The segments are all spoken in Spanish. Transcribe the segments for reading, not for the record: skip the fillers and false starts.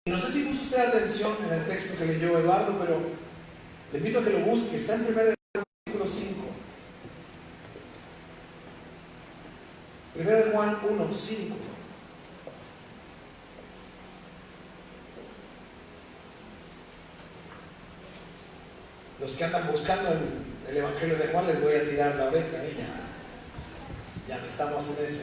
Y no sé si puso usted atención en el texto que leyó Eduardo, pero le invito a que lo busque. Está en 1 Juan versículo 5. 1 Juan 1, 5. Los que andan buscando el Evangelio de Juan, les voy a tirar la oreja. Ya no estamos en eso.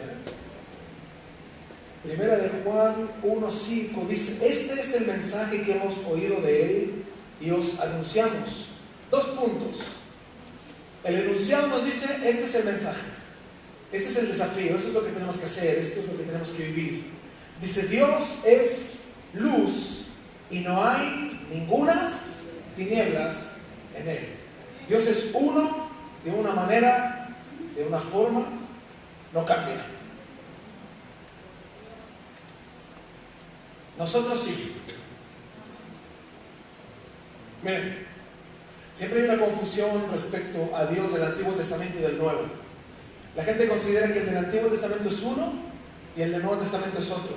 Primera de Juan 1:5 dice: este es el mensaje que hemos oído de él y os anunciamos. 2 puntos. El enunciado nos dice: este es el mensaje, este es el desafío, eso es lo que tenemos que hacer, esto es lo que tenemos que vivir. Dice: Dios es luz y no hay ningunas tinieblas en él. Dios es uno, de una manera, de una forma, no cambia. Nosotros sí. Miren, siempre hay una confusión respecto a Dios del Antiguo Testamento y del Nuevo. La gente considera que el del Antiguo Testamento es uno y el del Nuevo Testamento es otro.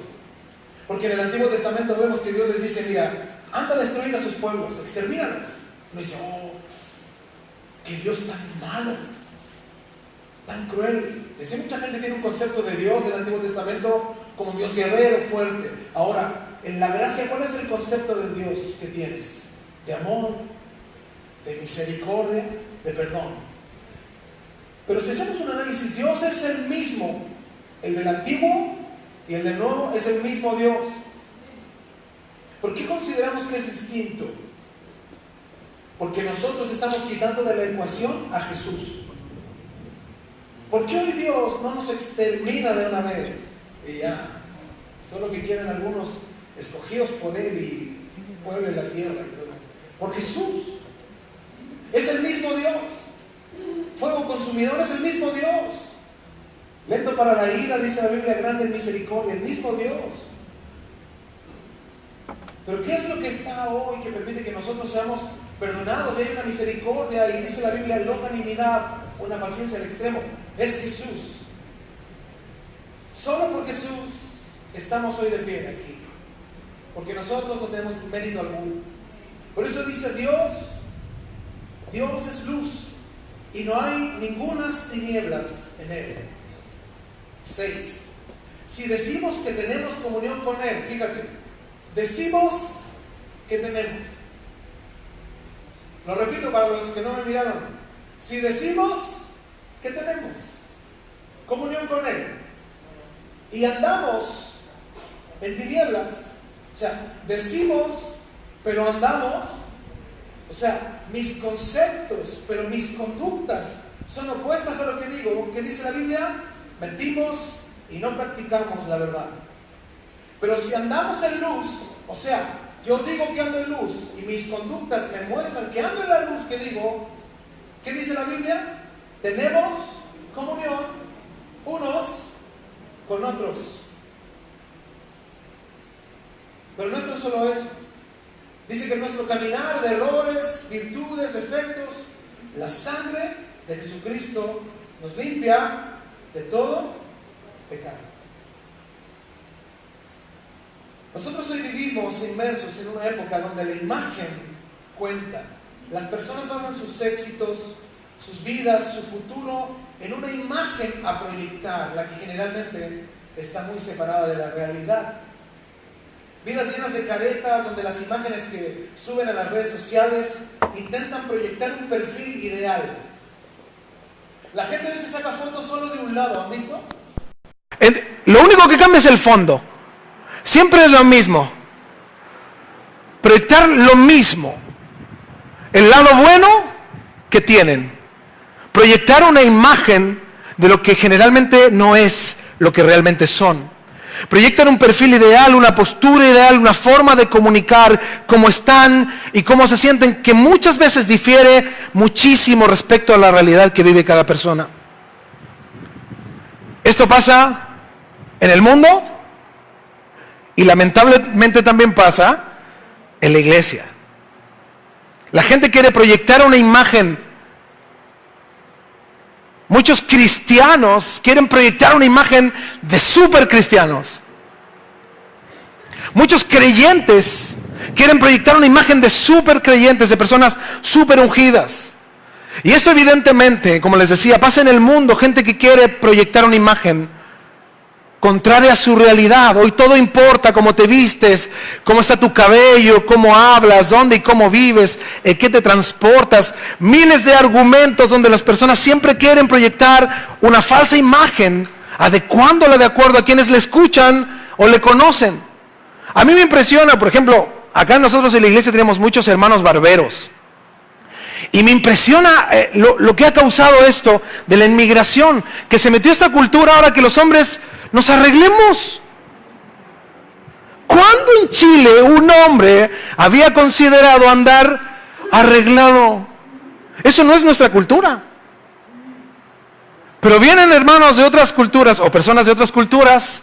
Porque en el Antiguo Testamento vemos que Dios les dice: mira, anda a destruir a sus pueblos, extermínalos. Uno dice: oh, qué Dios tan malo, tan cruel. Dice, mucha gente tiene un concepto de Dios del Antiguo Testamento como un Dios guerrero, fuerte. Ahora, en la gracia, ¿cuál es el concepto del Dios que tienes? De amor, de misericordia, de perdón. Pero si hacemos un análisis, Dios es el mismo. El del Antiguo y el del Nuevo es el mismo Dios. ¿Por qué consideramos que es distinto? Porque nosotros estamos quitando de la ecuación a Jesús. ¿Por qué hoy Dios no nos extermina de una vez? Y ya, solo que quieren algunos escogidos por Él y pueblen la tierra y todo. Por Jesús. Es el mismo Dios. Fuego consumidor es el mismo Dios. Lento para la ira, dice la Biblia, grande en misericordia, el mismo Dios. Pero ¿qué es lo que está hoy que permite que nosotros seamos perdonados? Hay una misericordia y dice la Biblia, longanimidad, una paciencia al extremo. Es Jesús. Solo por Jesús estamos hoy de pie aquí. Porque nosotros no tenemos mérito alguno. Por eso dice Dios es luz y no hay ningunas tinieblas en Él. 6. Si decimos que tenemos comunión con Él, fíjate, decimos que tenemos. Lo repito para los que no me miraron. Si decimos que tenemos comunión con Él y andamos en tinieblas, o sea, decimos pero andamos, o sea, mis conceptos, pero mis conductas son opuestas a lo que digo. ¿Qué dice la Biblia? Mentimos y no practicamos la verdad. Pero si andamos en luz, o sea, yo digo que ando en luz y mis conductas me muestran que ando en la luz que digo, ¿qué dice la Biblia? Tenemos comunión unos con otros. Pero no es tan solo eso. Dice que nuestro caminar de errores, virtudes, defectos, la sangre de Jesucristo nos limpia de todo pecado. Nosotros hoy vivimos inmersos en una época donde la imagen cuenta. Las personas basan sus éxitos, sus vidas, su futuro en una imagen a proyectar, la que generalmente está muy separada de la realidad. Vidas llenas de caretas, donde las imágenes que suben a las redes sociales intentan proyectar un perfil ideal. La gente a veces saca fotos solo de un lado, ¿han visto? Lo único que cambia es el fondo. Siempre es lo mismo. Proyectar lo mismo. El lado bueno que tienen. Proyectar una imagen de lo que generalmente no es lo que realmente son. Proyectan un perfil ideal, una postura ideal, una forma de comunicar cómo están y cómo se sienten, que muchas veces difiere muchísimo respecto a la realidad que vive cada persona. Esto pasa en el mundo y lamentablemente también pasa en la iglesia. La gente quiere proyectar una imagen. Muchos cristianos quieren proyectar una imagen de super cristianos. Muchos creyentes quieren proyectar una imagen de súper creyentes, de personas súper ungidas. Y esto evidentemente, como les decía, pasa en el mundo, gente que quiere proyectar una imagen contraria a su realidad. Hoy todo importa, cómo te vistes, cómo está tu cabello, cómo hablas, dónde y cómo vives, en qué te transportas. Miles de argumentos donde las personas siempre quieren proyectar una falsa imagen, adecuándola de acuerdo a quienes le escuchan o le conocen. A mí me impresiona, por ejemplo, acá nosotros en la iglesia tenemos muchos hermanos barberos. Y me impresiona lo que ha causado esto de la inmigración, que se metió esta cultura ahora que los hombres nos arreglemos. ¿Cuándo en Chile un hombre había considerado andar arreglado? Eso no es nuestra cultura. Pero vienen hermanos de otras culturas o personas de otras culturas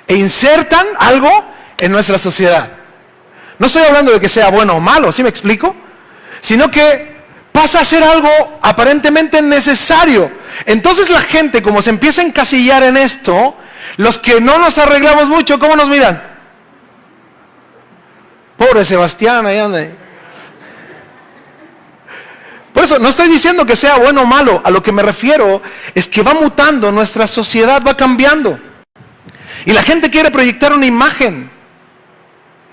e insertan algo en nuestra sociedad. No estoy hablando de que sea bueno o malo, ¿sí me explico? Sino que pasa a ser algo aparentemente necesario. Entonces la gente, como se empieza a encasillar en esto, los que no nos arreglamos mucho, ¿cómo nos miran? Pobre Sebastián, ahí anda. Por eso no estoy diciendo que sea bueno o malo, a lo que me refiero es que va mutando, nuestra sociedad va cambiando. Y la gente quiere proyectar una imagen.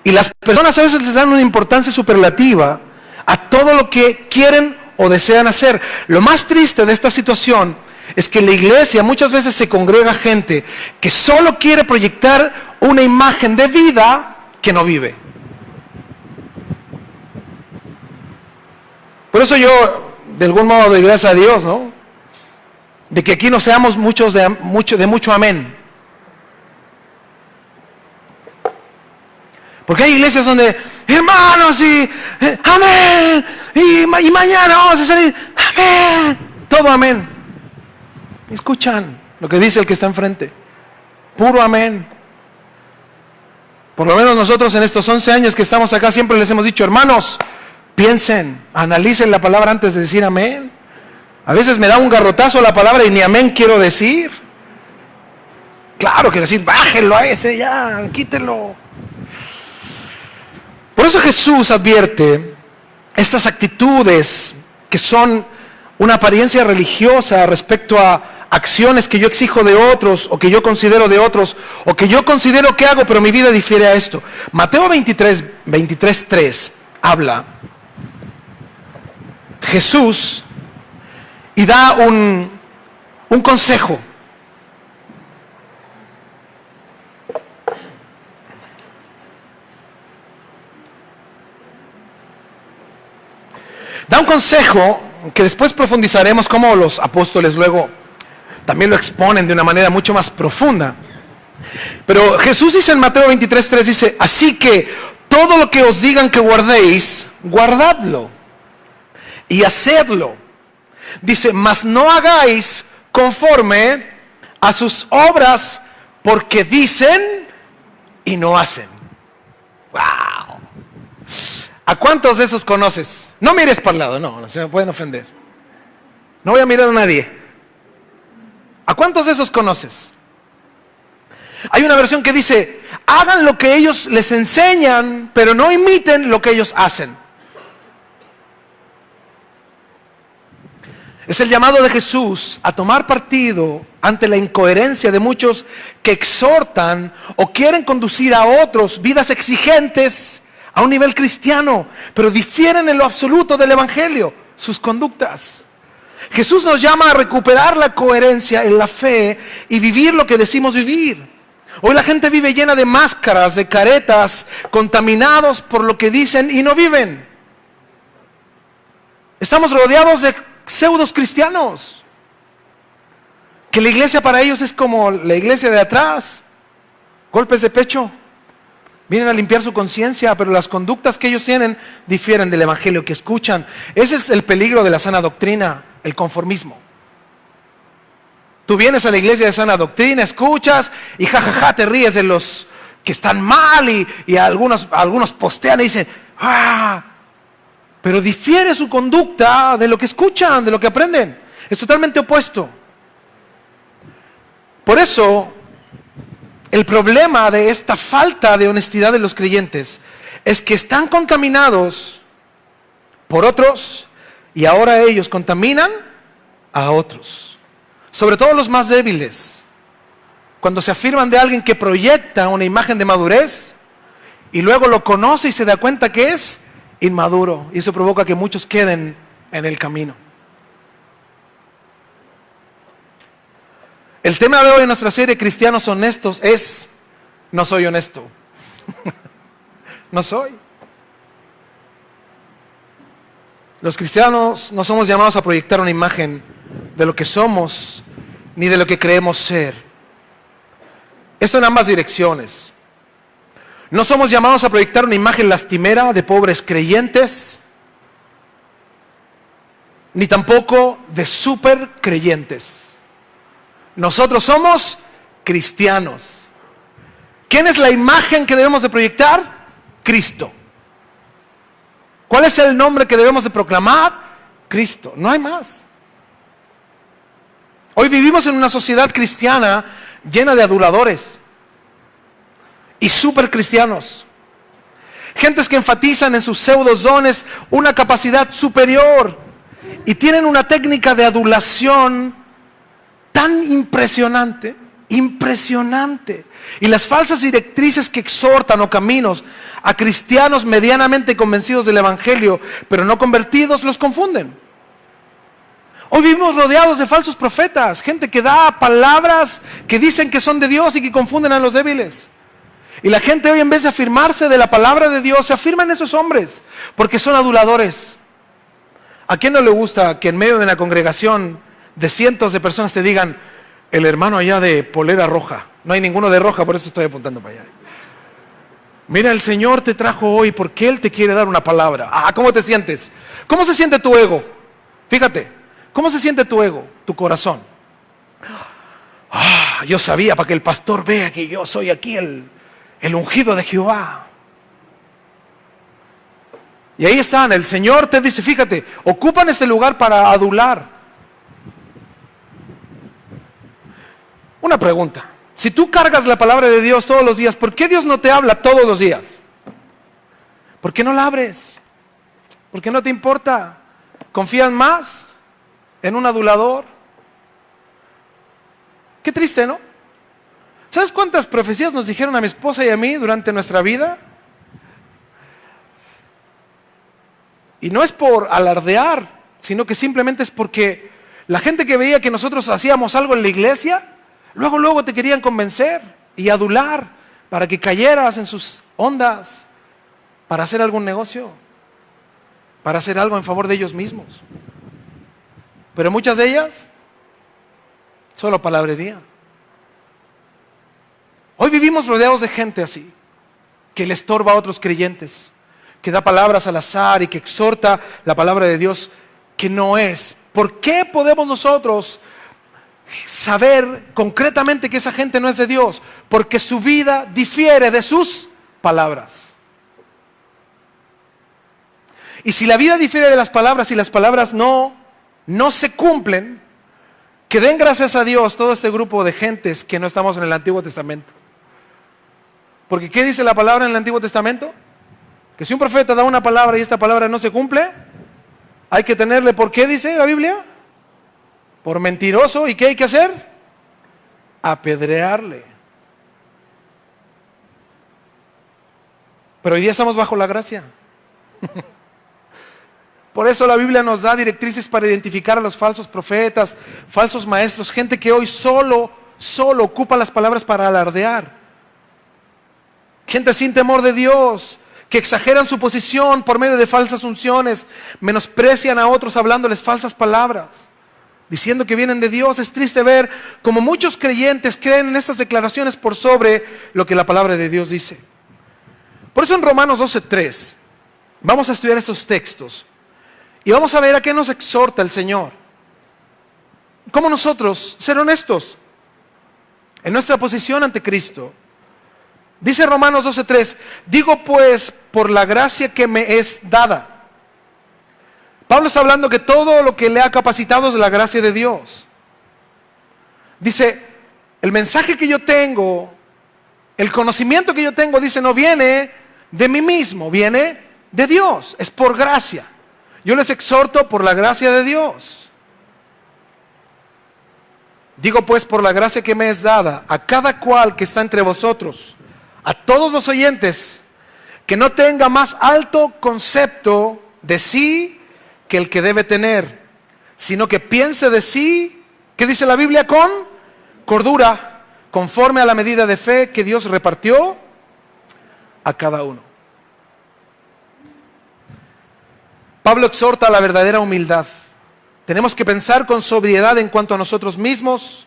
Y las personas a veces les dan una importancia superlativa a todo lo que quieren o desean hacer. Lo más triste de esta situación es que en la iglesia muchas veces se congrega gente que solo quiere proyectar una imagen de vida que no vive. Por eso yo, de algún modo, doy gracias a Dios, ¿no? De que aquí no seamos muchos de mucho amén. Porque hay iglesias donde, hermanos, y amén, y mañana vamos a salir, amén, todo amén. Escuchan lo que dice el que está enfrente, puro amén. Por lo menos nosotros en estos 11 años que estamos acá siempre les hemos dicho, hermanos, piensen, analicen la palabra antes de decir amén. A veces me da un garrotazo la palabra y ni amén quiero decir. Claro, quiero decir, bájenlo a ese ya, quítelo. Por eso Jesús advierte estas actitudes que son una apariencia religiosa respecto a acciones que yo exijo de otros, o que yo considero de otros, o que yo considero que hago, pero mi vida difiere a esto. Mateo 23:3 habla Jesús y da un consejo. Da un consejo que después profundizaremos cómo los apóstoles luego también lo exponen de una manera mucho más profunda. Pero Jesús dice en Mateo 23:3, dice, así que todo lo que os digan que guardéis, guardadlo y hacedlo. Dice, mas no hagáis conforme a sus obras, porque dicen y no hacen. ¡Wow! ¿A cuántos de esos conoces? No mires para el lado, no se me pueden ofender. No voy a mirar a nadie. ¿A cuántos de esos conoces? Hay una versión que dice, hagan lo que ellos les enseñan, pero no imiten lo que ellos hacen. Es el llamado de Jesús a tomar partido ante la incoherencia de muchos que exhortan o quieren conducir a otros vidas exigentes a un nivel cristiano, pero difieren en lo absoluto del evangelio, sus conductas. Jesús nos llama a recuperar la coherencia en la fe y vivir lo que decimos vivir. Hoy la gente vive llena de máscaras, de caretas, contaminados por lo que dicen y no viven. Estamos rodeados de pseudos cristianos, que la iglesia para ellos es como la iglesia de atrás, golpes de pecho. Vienen a limpiar su conciencia, pero las conductas que ellos tienen difieren del evangelio que escuchan. Ese es el peligro de la sana doctrina, el conformismo. Tú vienes a la iglesia de sana doctrina, escuchas y jajaja te ríes de los que están mal y algunos postean y dicen, pero difiere su conducta de lo que escuchan, de lo que aprenden. Es totalmente opuesto. Por eso El problema de esta falta de honestidad de los creyentes es que están contaminados por otros y ahora ellos contaminan a otros. Sobre todo los más débiles. Cuando se afirman de alguien que proyecta una imagen de madurez y luego lo conoce y se da cuenta que es inmaduro. Y eso provoca que muchos queden en el camino. El tema de hoy en nuestra serie Cristianos Honestos es: no soy honesto. No soy. Los cristianos no somos llamados a proyectar una imagen de lo que somos ni de lo que creemos ser. Esto en ambas direcciones. No somos llamados a proyectar una imagen lastimera de pobres creyentes, ni tampoco de super creyentes. Nosotros somos cristianos. ¿Quién es la imagen que debemos de proyectar? Cristo. ¿Cuál es el nombre que debemos de proclamar? Cristo. No hay más. Hoy vivimos en una sociedad cristiana llena de aduladores y super cristianos. Gentes que enfatizan en sus pseudodones una capacidad superior y tienen una técnica de adulación tan impresionante, y las falsas directrices que exhortan o caminos a cristianos medianamente convencidos del evangelio, pero no convertidos, los confunden. Hoy vivimos rodeados de falsos profetas, gente que da palabras que dicen que son de Dios y que confunden a los débiles. Y la gente hoy, en vez de afirmarse de la palabra de Dios, se afirman esos hombres porque son aduladores. ¿A quién no le gusta que en medio de una congregación de cientos de personas te digan: el hermano allá de polera roja? No hay ninguno de roja, por eso estoy apuntando para allá. Mira, el Señor te trajo hoy porque Él te quiere dar una palabra. ¿Cómo te sientes? ¿Cómo se siente tu ego? Fíjate, ¿cómo se siente tu ego, tu corazón? Yo sabía, para que el pastor vea que yo soy aquí el ungido de Jehová. Y ahí están, el Señor te dice, fíjate, ocupan este lugar para adular. Una pregunta: si tú cargas la palabra de Dios todos los días, ¿por qué Dios no te habla todos los días? ¿Por qué no la abres? ¿Por qué no te importa? ¿Confías más en un adulador? Qué triste, ¿no? ¿Sabes cuántas profecías nos dijeron a mi esposa y a mí durante nuestra vida? Y no es por alardear, sino que simplemente es porque la gente que veía que nosotros hacíamos algo en la iglesia, luego te querían convencer y adular para que cayeras en sus ondas, para hacer algún negocio, para hacer algo en favor de ellos mismos. Pero muchas de ellas, solo palabrería. Hoy vivimos rodeados de gente así, que le estorba a otros creyentes, que da palabras al azar y que exhorta la palabra de Dios que no es. ¿Por qué podemos nosotros saber concretamente que esa gente no es de Dios? Porque su vida difiere de sus palabras. Y si la vida difiere de las palabras y las palabras no se cumplen, que den gracias a Dios todo este grupo de gentes que no estamos en el Antiguo Testamento. Porque ¿qué dice la palabra en el Antiguo Testamento? Que si un profeta da una palabra y esta palabra no se cumple, hay que tenerle, ¿por qué dice la Biblia? Por mentiroso. ¿Y qué hay que hacer? Apedrearle. Pero hoy día estamos bajo la gracia. Por eso la Biblia nos da directrices para identificar a los falsos profetas, falsos maestros, gente que hoy solo ocupa las palabras para alardear. Gente sin temor de Dios, que exageran su posición por medio de falsas unciones, menosprecian a otros hablándoles falsas palabras, diciendo que vienen de Dios. Es triste ver cómo muchos creyentes creen en estas declaraciones por sobre lo que la palabra de Dios dice. Por eso en Romanos 12:3 vamos a estudiar estos textos y vamos a ver a qué nos exhorta el Señor. Cómo nosotros ser honestos en nuestra posición ante Cristo. Dice Romanos 12:3, digo pues por la gracia que me es dada. Pablo está hablando que todo lo que le ha capacitado es de la gracia de Dios. Dice, el mensaje que yo tengo El conocimiento que yo tengo, dice, no viene de mí mismo, viene de Dios, es por gracia. Yo les exhorto por la gracia de Dios. Digo pues, por la gracia que me es dada, a cada cual que está entre vosotros, a todos los oyentes, que no tenga más alto concepto de sí que el que debe tener, sino que piense de sí, ¿qué dice la Biblia? Con cordura, conforme a la medida de fe que Dios repartió a cada uno. Pablo exhorta a la verdadera humildad. Tenemos que pensar con sobriedad en cuanto a nosotros mismos,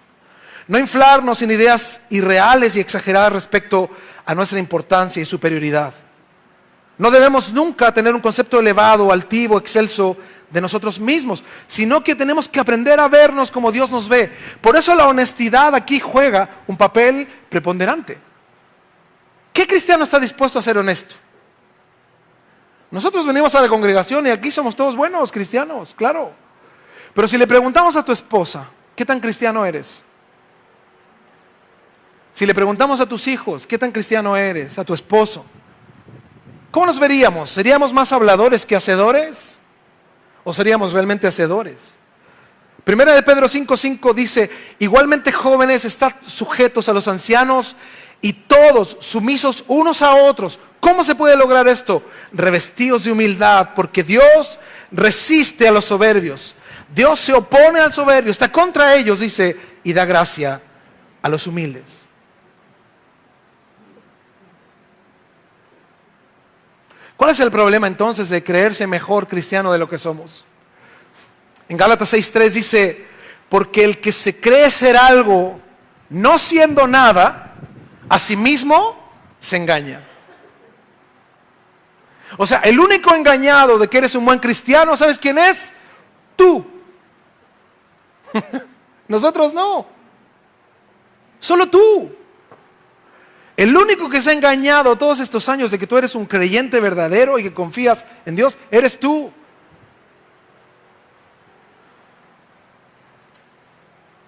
no inflarnos en ideas irreales y exageradas respecto a nuestra importancia y superioridad. No debemos nunca tener un concepto elevado, altivo, excelso de nosotros mismos, sino que tenemos que aprender a vernos como Dios nos ve. Por eso la honestidad aquí juega un papel preponderante. ¿Qué cristiano está dispuesto a ser honesto? Nosotros venimos a la congregación y aquí somos todos buenos cristianos, claro. Pero si le preguntamos a tu esposa, ¿qué tan cristiano eres? Si le preguntamos a tus hijos, ¿qué tan cristiano eres? A tu esposo, ¿cómo nos veríamos? ¿Seríamos más habladores que hacedores? ¿O seríamos realmente hacedores? Primera de Pedro 5:5 dice, igualmente jóvenes, estad sujetos a los ancianos y todos sumisos unos a otros. ¿Cómo se puede lograr esto? Revestidos de humildad, porque Dios resiste a los soberbios. Dios se opone al soberbio, está contra ellos, dice, y da gracia a los humildes. ¿Cuál es el problema entonces de creerse mejor cristiano de lo que somos? En Gálatas 6:3 dice, porque el que se cree ser algo, no siendo nada, a sí mismo se engaña. O sea, el único engañado de que eres un buen cristiano, ¿sabes quién es? Tú. Nosotros no. Solo tú. El único que se ha engañado todos estos años de que tú eres un creyente verdadero y que confías en Dios, eres tú.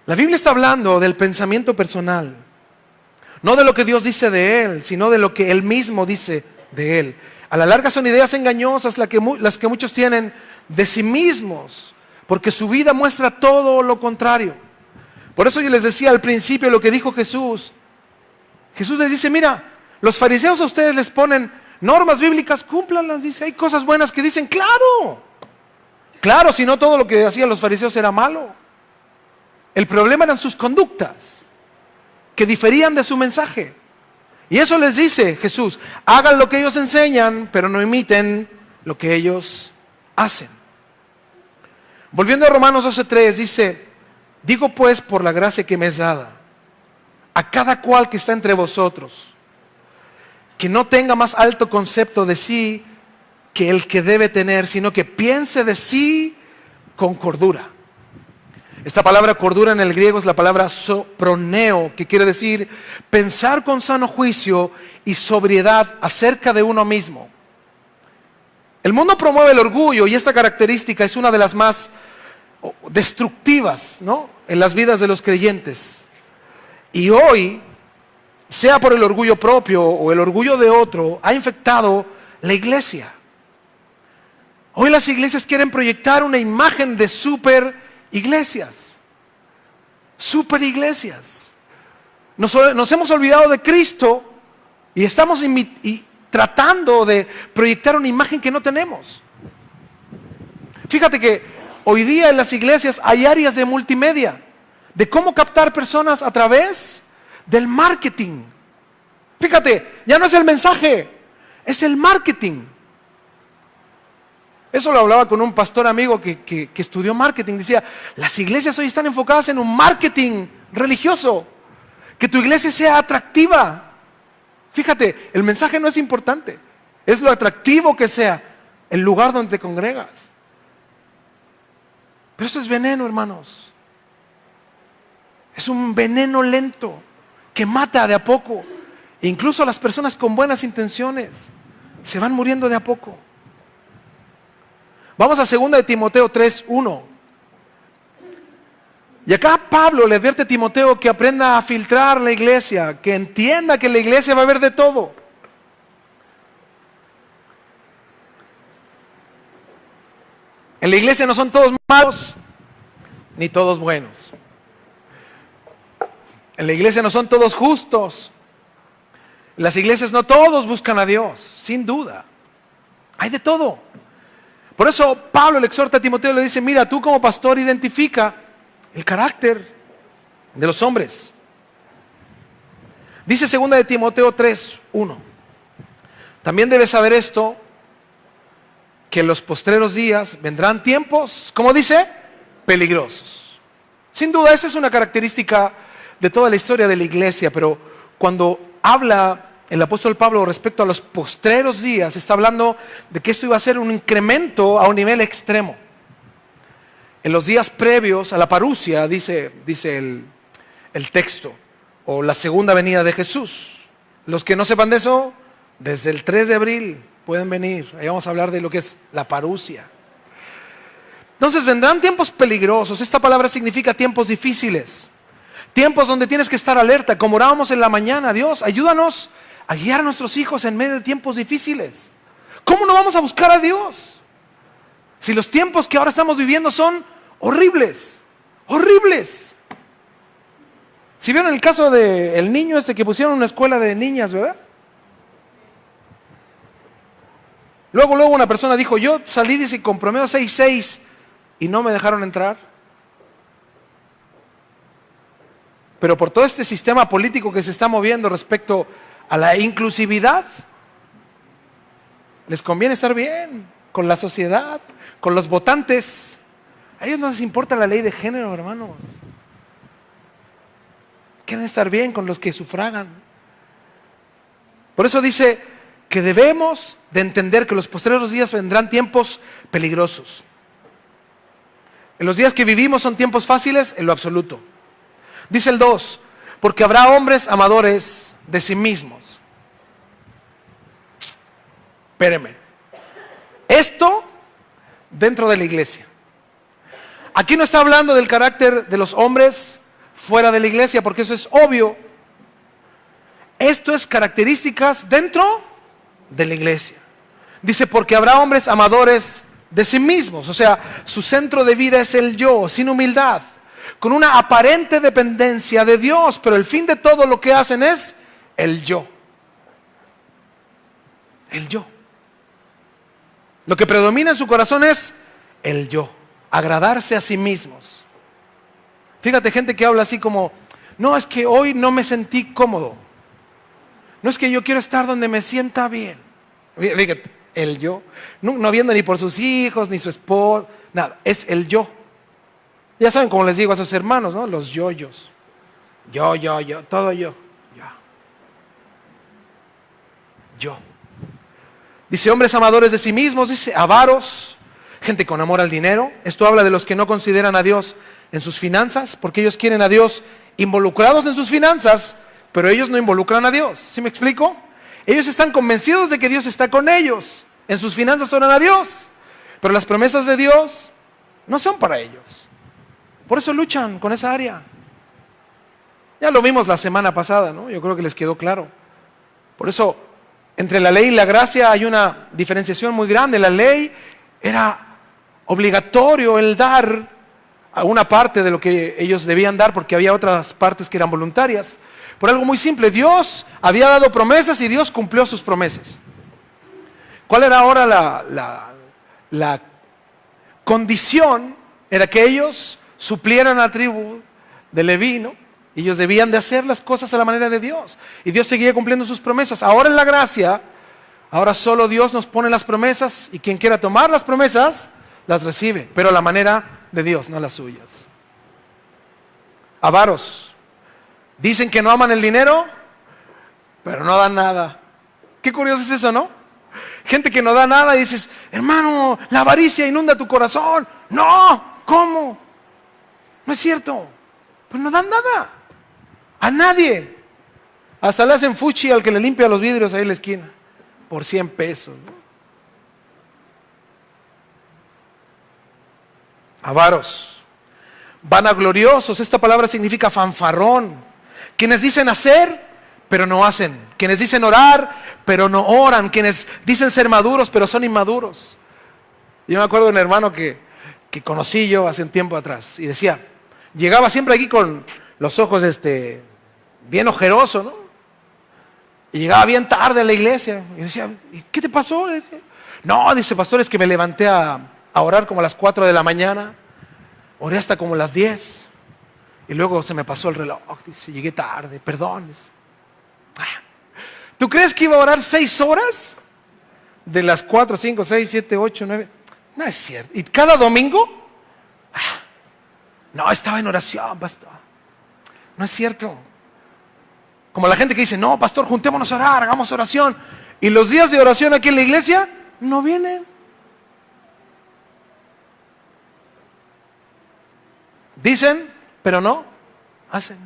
La Biblia está hablando del pensamiento personal, no de lo que Dios dice de Él, sino de lo que Él mismo dice de Él. A la larga son ideas engañosas las que muchos tienen de sí mismos, porque su vida muestra todo lo contrario. Por eso yo les decía al principio lo que dijo Jesús. Jesús les dice, mira, los fariseos a ustedes les ponen normas bíblicas, cúmplanlas, dice, hay cosas buenas que dicen, claro, si no todo lo que hacían los fariseos era malo. El problema eran sus conductas, que diferían de su mensaje. Y eso les dice Jesús, hagan lo que ellos enseñan, pero no imiten lo que ellos hacen. Volviendo a Romanos 12:3, dice, digo pues por la gracia que me es dada, a cada cual que está entre vosotros, que no tenga más alto concepto de sí que el que debe tener, sino que piense de sí con cordura. Esta palabra cordura en el griego es la palabra soproneo, que quiere decir pensar con sano juicio y sobriedad acerca de uno mismo. El mundo promueve el orgullo y esta característica es una de las más destructivas, ¿no?, en las vidas de los creyentes. Y hoy, sea por el orgullo propio o el orgullo de otro, ha infectado la iglesia. Hoy las iglesias quieren proyectar una imagen de super iglesias. Nos hemos olvidado de Cristo y estamos tratando de proyectar una imagen que no tenemos. Fíjate que hoy día en las iglesias hay áreas de multimedia, de cómo captar personas a través del marketing. Fíjate, ya no es el mensaje, es el marketing. Eso lo hablaba con un pastor amigo que estudió marketing. Decía, las iglesias hoy están enfocadas en un marketing religioso. Que tu iglesia sea atractiva. Fíjate, el mensaje no es importante. Es lo atractivo que sea el lugar donde te congregas. Pero eso es veneno, hermanos. Es un veneno lento que mata de a poco. E incluso las personas con buenas intenciones se van muriendo de a poco. Vamos a 2 de Timoteo 3:1. Y acá Pablo le advierte a Timoteo que aprenda a filtrar la iglesia, que entienda que en la iglesia va a haber de todo. En la iglesia no son todos malos ni todos buenos. En la iglesia no son todos justos. En las iglesias no todos buscan a Dios, sin duda. Hay de todo. Por eso Pablo le exhorta a Timoteo y le dice, mira, tú como pastor identifica el carácter de los hombres. Dice 2 de Timoteo 3:1. También debes saber esto, que en los postreros días vendrán tiempos, ¿cómo dice? Peligrosos. Sin duda, esa es una característica de toda la historia de la iglesia, pero cuando habla el apóstol Pablo respecto a los postreros días, está hablando de que esto iba a ser un incremento a un nivel extremo. En los días previos a la parusia, dice el texto, o la segunda venida de Jesús. Los que no sepan de eso, desde el 3 de abril pueden venir. Ahí vamos a hablar de lo que es la parusia. Entonces vendrán tiempos peligrosos. Esta palabra significa tiempos difíciles. Tiempos donde tienes que estar alerta, como orábamos en la mañana. Dios, ayúdanos a guiar a nuestros hijos en medio de tiempos difíciles. ¿Cómo no vamos a buscar a Dios? Si los tiempos que ahora estamos viviendo son horribles, horribles. Si vieron el caso del niño que pusieron en una escuela de niñas, ¿verdad? Luego una persona dijo, yo salí, dice, con promedio 6.6 y no me dejaron entrar. Pero por todo este sistema político que se está moviendo respecto a la inclusividad, les conviene estar bien con la sociedad, con los votantes. A ellos no les importa la ley de género, hermanos. Quieren estar bien con los que sufragan. Por eso dice que debemos de entender que los postreros días vendrán tiempos peligrosos. En los días que vivimos son tiempos fáciles en lo absoluto. Dice el 2, porque habrá hombres amadores de sí mismos. Espérenme. Esto dentro de la iglesia. Aquí no está hablando del carácter de los hombres fuera de la iglesia, porque eso es obvio. Esto es características dentro de la iglesia. Dice, porque habrá hombres amadores de sí mismos. O sea, su centro de vida es el yo, sin humildad, con una aparente dependencia de Dios, pero el fin de todo lo que hacen es el yo. El yo. Lo que predomina en su corazón es el yo, agradarse a sí mismos. Fíjate, gente que habla así como, no, es que hoy no me sentí cómodo. No es que yo quiero estar donde me sienta bien. Fíjate, el yo. No viendo ni por sus hijos, ni su esposo, nada, es el yo. Ya saben cómo les digo a sus hermanos, ¿no? Los yoyos. Yo, todo yo. Yo. Dice, hombres amadores de sí mismos, dice, avaros, gente con amor al dinero. Esto habla de los que no consideran a Dios en sus finanzas, porque ellos quieren a Dios involucrados en sus finanzas, pero ellos no involucran a Dios. ¿Sí me explico? Ellos están convencidos de que Dios está con ellos. En sus finanzas oran a Dios, pero las promesas de Dios no son para ellos. Por eso luchan con esa área. Ya lo vimos la semana pasada, ¿no? Yo creo que les quedó claro. Por eso, entre la ley y la gracia hay una diferenciación muy grande. La ley era obligatorio el dar a una parte de lo que ellos debían dar, porque había otras partes que eran voluntarias. Por algo muy simple, Dios había dado promesas y Dios cumplió sus promesas. ¿Cuál era ahora la condición? Era que ellos suplieran a la tribu de Leví, ¿no? Ellos debían de hacer las cosas a la manera de Dios. Y Dios seguía cumpliendo sus promesas. Ahora en la gracia, ahora solo Dios nos pone las promesas y quien quiera tomar las promesas, las recibe. Pero a la manera de Dios, no las suyas. Avaros. Dicen que no aman el dinero, pero no dan nada. Qué curioso es eso, ¿no? Gente que no da nada y dices, hermano, la avaricia inunda tu corazón. No, ¿cómo? No es cierto. Pues no dan nada. A nadie. Hasta le hacen fuchi al que le limpia los vidrios ahí en la esquina. Por 100 pesos. ¿No? Avaros. Vanagloriosos, esta palabra significa fanfarrón. Quienes dicen hacer, pero no hacen. Quienes dicen orar, pero no oran. Quienes dicen ser maduros, pero son inmaduros. Yo me acuerdo de un hermano que conocí yo hace un tiempo atrás y decía, llegaba siempre aquí con los ojos bien ojeroso, ¿no? Y llegaba bien tarde a la iglesia. Y decía, ¿y qué te pasó? No, dice, pastor, es que me levanté a orar como a las 4 de la mañana. Oré hasta como las 10. Y luego se me pasó el reloj. Dice, llegué tarde, perdón. Dice, ¿tú crees que iba a orar 6 horas? De las 4, 5, 6, 7, 8, 9. No es cierto. ¿Y cada domingo? No, estaba en oración, pastor. No es cierto. Como la gente que dice, no, pastor, juntémonos a orar, hagamos oración. Y los días de oración aquí en la iglesia no vienen. Dicen, pero no hacen.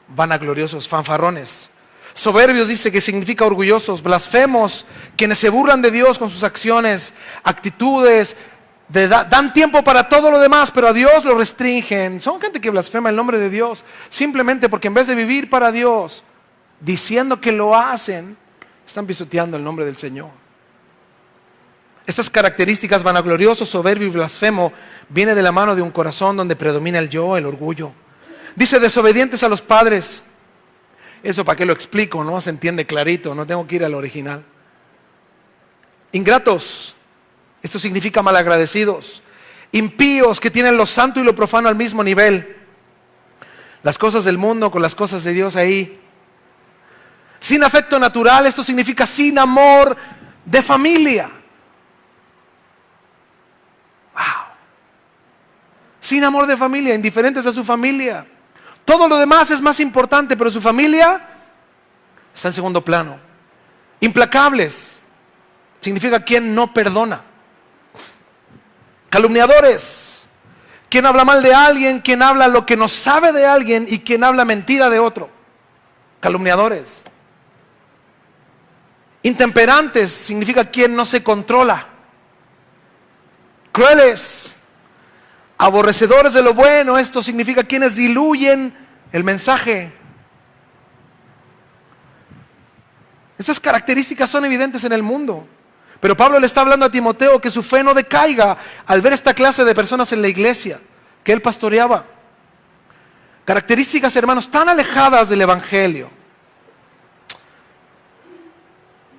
Vanagloriosos, fanfarrones. Soberbios dice que significa orgullosos, blasfemos, quienes se burlan de Dios con sus acciones, actitudes, dan tiempo para todo lo demás, pero a Dios lo restringen. Son gente que blasfema el nombre de Dios, simplemente porque en vez de vivir para Dios, diciendo que lo hacen, están pisoteando el nombre del Señor. Estas características, vanaglorioso, soberbio y blasfemo, viene de la mano de un corazón donde predomina el yo, el orgullo. Dice, desobedientes a los padres. Eso para qué lo explico, ¿no? Se entiende clarito, no tengo que ir al original. Ingratos, esto significa malagradecidos. Impíos, que tienen lo santo y lo profano al mismo nivel. Las cosas del mundo con las cosas de Dios ahí. Sin afecto natural, esto significa sin amor de familia. Wow. Sin amor de familia, indiferentes a su familia. Todo lo demás es más importante, pero su familia está en segundo plano. Implacables, significa quien no perdona. Calumniadores, quien habla mal de alguien, quien habla lo que no sabe de alguien y quien habla mentira de otro. Calumniadores. Intemperantes, significa quien no se controla. Crueles, aborrecedores de lo bueno, esto significa quienes diluyen el mensaje. Estas características son evidentes en el mundo. Pero Pablo le está hablando a Timoteo que su fe no decaiga al ver esta clase de personas en la iglesia que él pastoreaba. Características, hermanos, tan alejadas del evangelio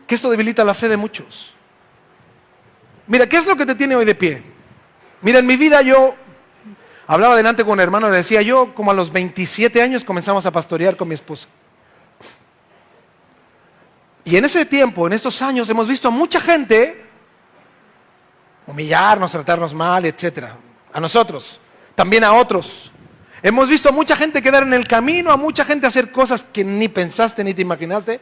que esto debilita la fe de muchos. Mira, ¿qué es lo que te tiene hoy de pie? Mira, en mi vida yo hablaba delante con un hermano y decía, yo como a los 27 años comenzamos a pastorear con mi esposa. Y en ese tiempo, en estos años, hemos visto a mucha gente humillarnos, tratarnos mal, etc. A nosotros, también a otros. Hemos visto a mucha gente quedar en el camino, a mucha gente hacer cosas que ni pensaste ni te imaginaste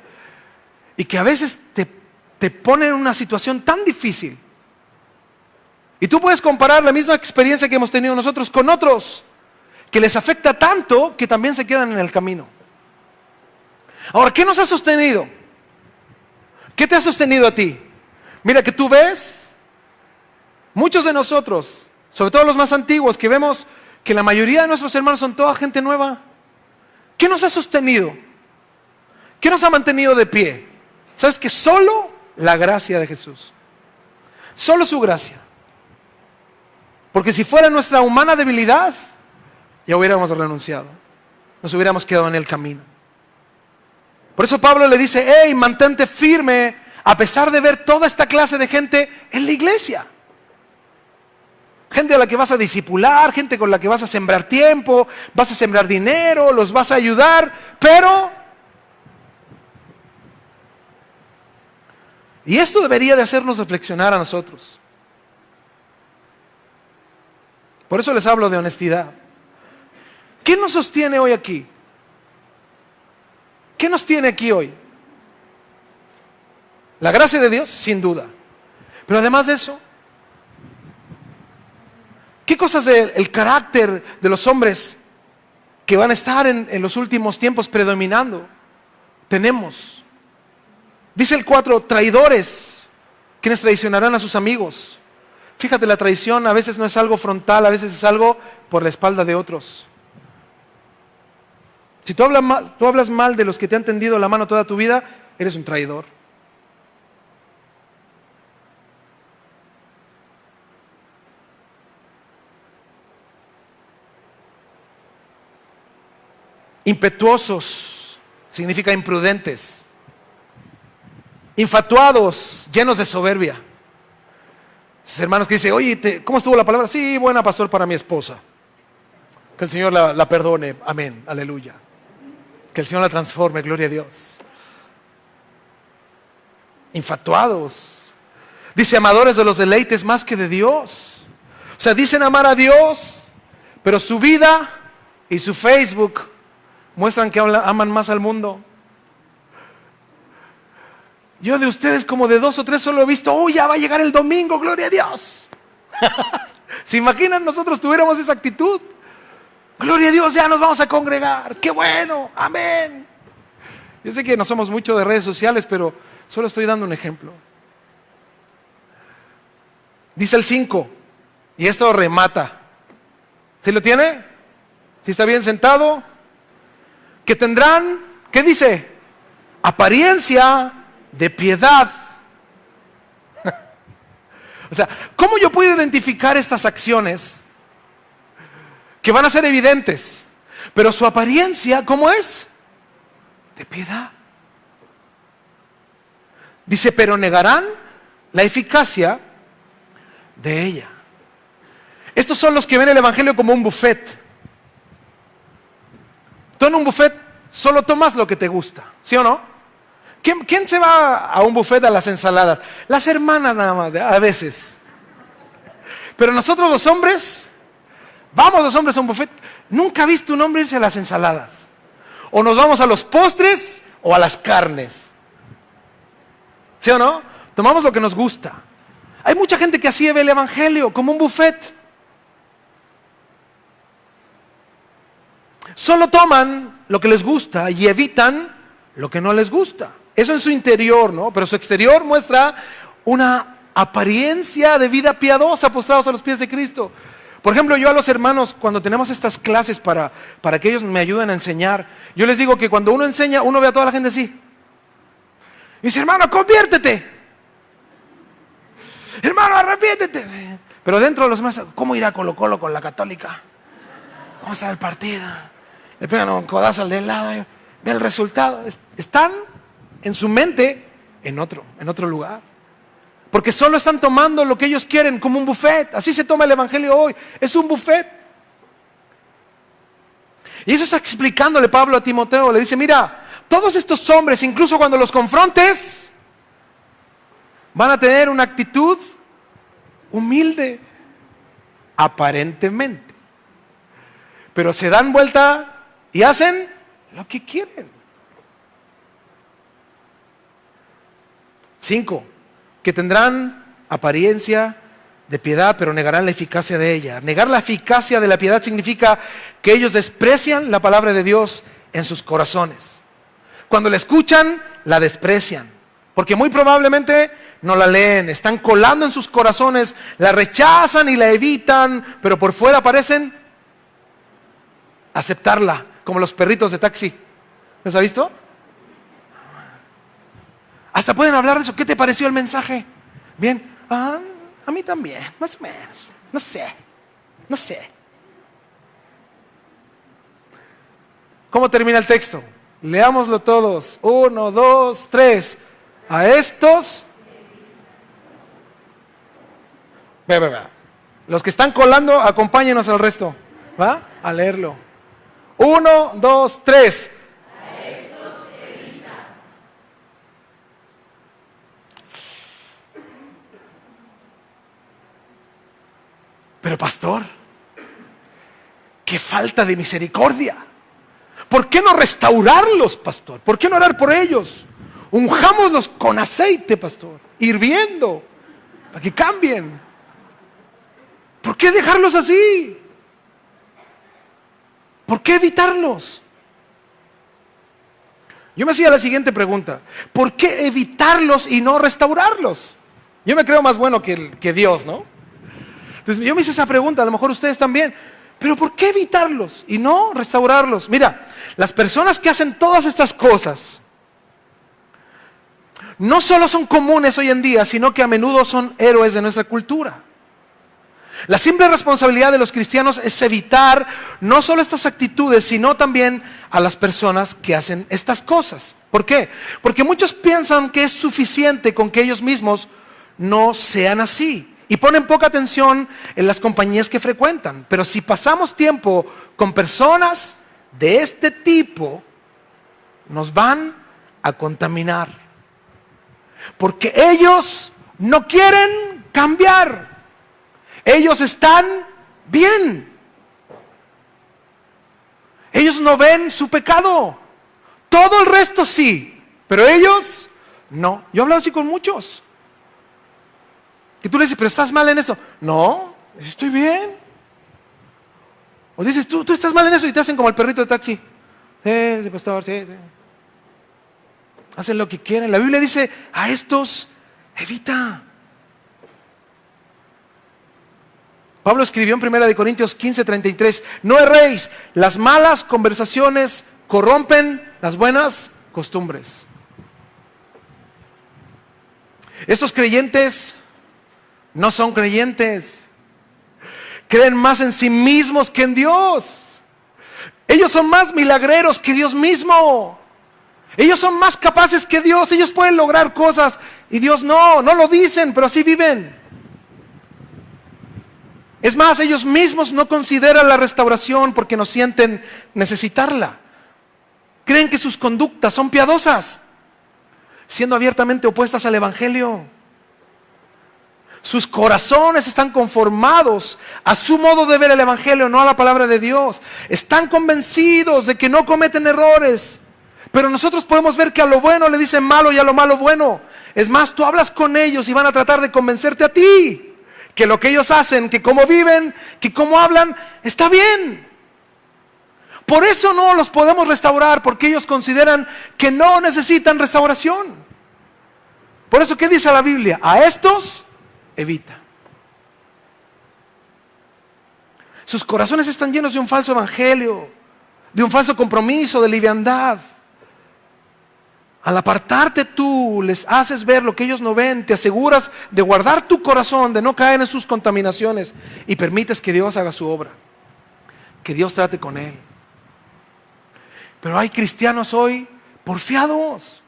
y que a veces te ponen en una situación tan difícil. Y tú puedes comparar la misma experiencia que hemos tenido nosotros con otros que les afecta tanto que también se quedan en el camino. Ahora, ¿qué nos ha sostenido? ¿Qué te ha sostenido a ti? Mira que tú ves, muchos de nosotros, sobre todo los más antiguos, que vemos que la mayoría de nuestros hermanos son toda gente nueva. ¿Qué nos ha sostenido? ¿Qué nos ha mantenido de pie? ¿Sabes que solo la gracia de Jesús? Solo su gracia. Porque si fuera nuestra humana debilidad, ya hubiéramos renunciado. Nos hubiéramos quedado en el camino. Por eso Pablo le dice, hey, mantente firme a pesar de ver toda esta clase de gente en la iglesia. Gente a la que vas a discipular, gente con la que vas a sembrar tiempo, vas a sembrar dinero, los vas a ayudar, pero... Y esto debería de hacernos reflexionar a nosotros. Por eso les hablo de honestidad. ¿Qué nos sostiene hoy aquí? ¿Qué nos tiene aquí hoy? La gracia de Dios, sin duda. Pero además de eso, ¿qué cosas del carácter de los hombres que van a estar en los últimos tiempos predominando tenemos? Dice el 4, traidores, quienes traicionarán a sus amigos. Fíjate, la traición a veces no es algo frontal, a veces es algo por la espalda de otros. Si tú hablas mal de los que te han tendido la mano toda tu vida, eres un traidor. Impetuosos significa imprudentes. Infatuados, llenos de soberbia. Esos hermanos que dicen, oye, ¿cómo estuvo la palabra? Sí, buena, pastor, para mi esposa. Que el Señor la perdone, amén, aleluya. Que el Señor la transforme, gloria a Dios. Infatuados. Dice, amadores de los deleites más que de Dios. O sea, dicen amar a Dios, pero su vida y su Facebook muestran que aman más al mundo. Yo de ustedes como de 2 o 3 solo he visto, ya va a llegar el domingo, gloria a Dios. ¿Se imaginan nosotros tuviéramos esa actitud? Gloria a Dios, ya nos vamos a congregar, qué bueno, amén. Yo sé que no somos mucho de redes sociales, pero solo estoy dando un ejemplo. Dice el 5, y esto remata. ¿Sí lo tiene? ¿Sí está bien sentado? Que tendrán, ¿qué dice? Apariencia de piedad. O sea, ¿cómo yo puedo identificar estas acciones que van a ser evidentes, pero su apariencia, ¿cómo es? De piedad. Dice, pero negarán la eficacia de ella. Estos son los que ven el evangelio como un buffet. Tú en un buffet solo tomas lo que te gusta, ¿sí o no? ¿Quién se va a un buffet a las ensaladas? Las hermanas nada más, a veces. Pero nosotros los hombres, vamos los hombres a un buffet. Nunca he visto un hombre irse a las ensaladas. O nos vamos a los postres o a las carnes. ¿Sí o no? Tomamos lo que nos gusta. Hay mucha gente que así ve el evangelio, como un buffet. Solo toman lo que les gusta y evitan lo que no les gusta. Eso en su interior, ¿no? Pero su exterior muestra una apariencia de vida piadosa, postrados a los pies de Cristo. Por ejemplo, yo a los hermanos, cuando tenemos estas clases para que ellos me ayuden a enseñar, yo les digo que cuando uno enseña, uno ve a toda la gente así. Y dice, hermano, conviértete. Hermano, arrepiéntete. Pero dentro de los demás, ¿cómo irá Colo-Colo con la Católica? ¿Cómo estará el partido? Le pegan un codazo al de lado. Ve el resultado. Están en su mente en otro lugar. Porque solo están tomando lo que ellos quieren como un buffet. Así se toma el evangelio hoy. Es un buffet. Y eso está explicándole Pablo a Timoteo. Le dice, mira, todos estos hombres, incluso cuando los confrontes, van a tener una actitud humilde, aparentemente. Pero se dan vuelta y hacen lo que quieren. 5, que tendrán apariencia de piedad, pero negarán la eficacia de ella. Negar la eficacia de la piedad significa que ellos desprecian la palabra de Dios en sus corazones. Cuando la escuchan, la desprecian, porque muy probablemente no la leen, están colando en sus corazones, la rechazan y la evitan, pero por fuera parecen aceptarla, como los perritos de taxi. ¿Los ha visto? Hasta pueden hablar de eso. ¿Qué te pareció el mensaje? Bien, a mí también, más o menos. No sé. ¿Cómo termina el texto? Leámoslo todos. 1, 2, 3. A estos. Ve. Los que están colando, acompáñenos al resto. ¿Va? A leerlo. 1, 2, 3. Pero pastor, qué falta de misericordia. ¿Por qué no restaurarlos, pastor? ¿Por qué no orar por ellos? Unjámoslos con aceite, pastor, hirviendo, para que cambien. ¿Por qué dejarlos así? ¿Por qué evitarlos? Yo me hacía la siguiente pregunta: ¿por qué evitarlos y no restaurarlos? Yo me creo más bueno que Dios, ¿no? Entonces yo me hice esa pregunta, a lo mejor ustedes también. ¿Pero por qué evitarlos y no restaurarlos? Mira, las personas que hacen todas estas cosas no solo son comunes hoy en día, sino que a menudo son héroes de nuestra cultura. La simple responsabilidad de los cristianos es evitar no solo estas actitudes, sino también a las personas que hacen estas cosas. ¿Por qué? Porque muchos piensan que es suficiente con que ellos mismos no sean así y ponen poca atención en las compañías que frecuentan. Pero si pasamos tiempo con personas de este tipo, nos van a contaminar. Porque ellos no quieren cambiar. Ellos están bien. Ellos no ven su pecado. Todo el resto sí, pero ellos no. Yo he hablado así con muchos. Que tú le dices, pero estás mal en eso. No, estoy bien. O dices, tú estás mal en eso y te hacen como el perrito de taxi. Sí, pastor, sí. Hacen lo que quieren. La Biblia dice, a estos evita. Pablo escribió en 1 Corintios 15:33, no erréis, las malas conversaciones corrompen las buenas costumbres. Estos creyentes no son creyentes, creen más en sí mismos que en Dios. Ellos son más milagreros que Dios mismo. Ellos son más capaces que Dios, ellos pueden lograr cosas y Dios no lo dicen, pero así viven. Es más, ellos mismos no consideran la restauración porque no sienten necesitarla. Creen que sus conductas son piadosas, siendo abiertamente opuestas al Evangelio. Sus corazones están conformados a su modo de ver el Evangelio, no a la palabra de Dios. Están convencidos de que no cometen errores. Pero nosotros podemos ver que a lo bueno le dicen malo y a lo malo bueno. Es más, tú hablas con ellos y van a tratar de convencerte a ti que lo que ellos hacen, que cómo viven, que cómo hablan, está bien. Por eso no los podemos restaurar, porque ellos consideran que no necesitan restauración. Por eso, ¿qué dice la Biblia? A estos evita. Sus corazones están llenos de un falso evangelio, de un falso compromiso, de liviandad. Al apartarte tú, les haces ver lo que ellos no ven, te aseguras de guardar tu corazón, de no caer en sus contaminaciones y permites que Dios haga su obra, que Dios trate con él. Pero hay cristianos hoy porfiados,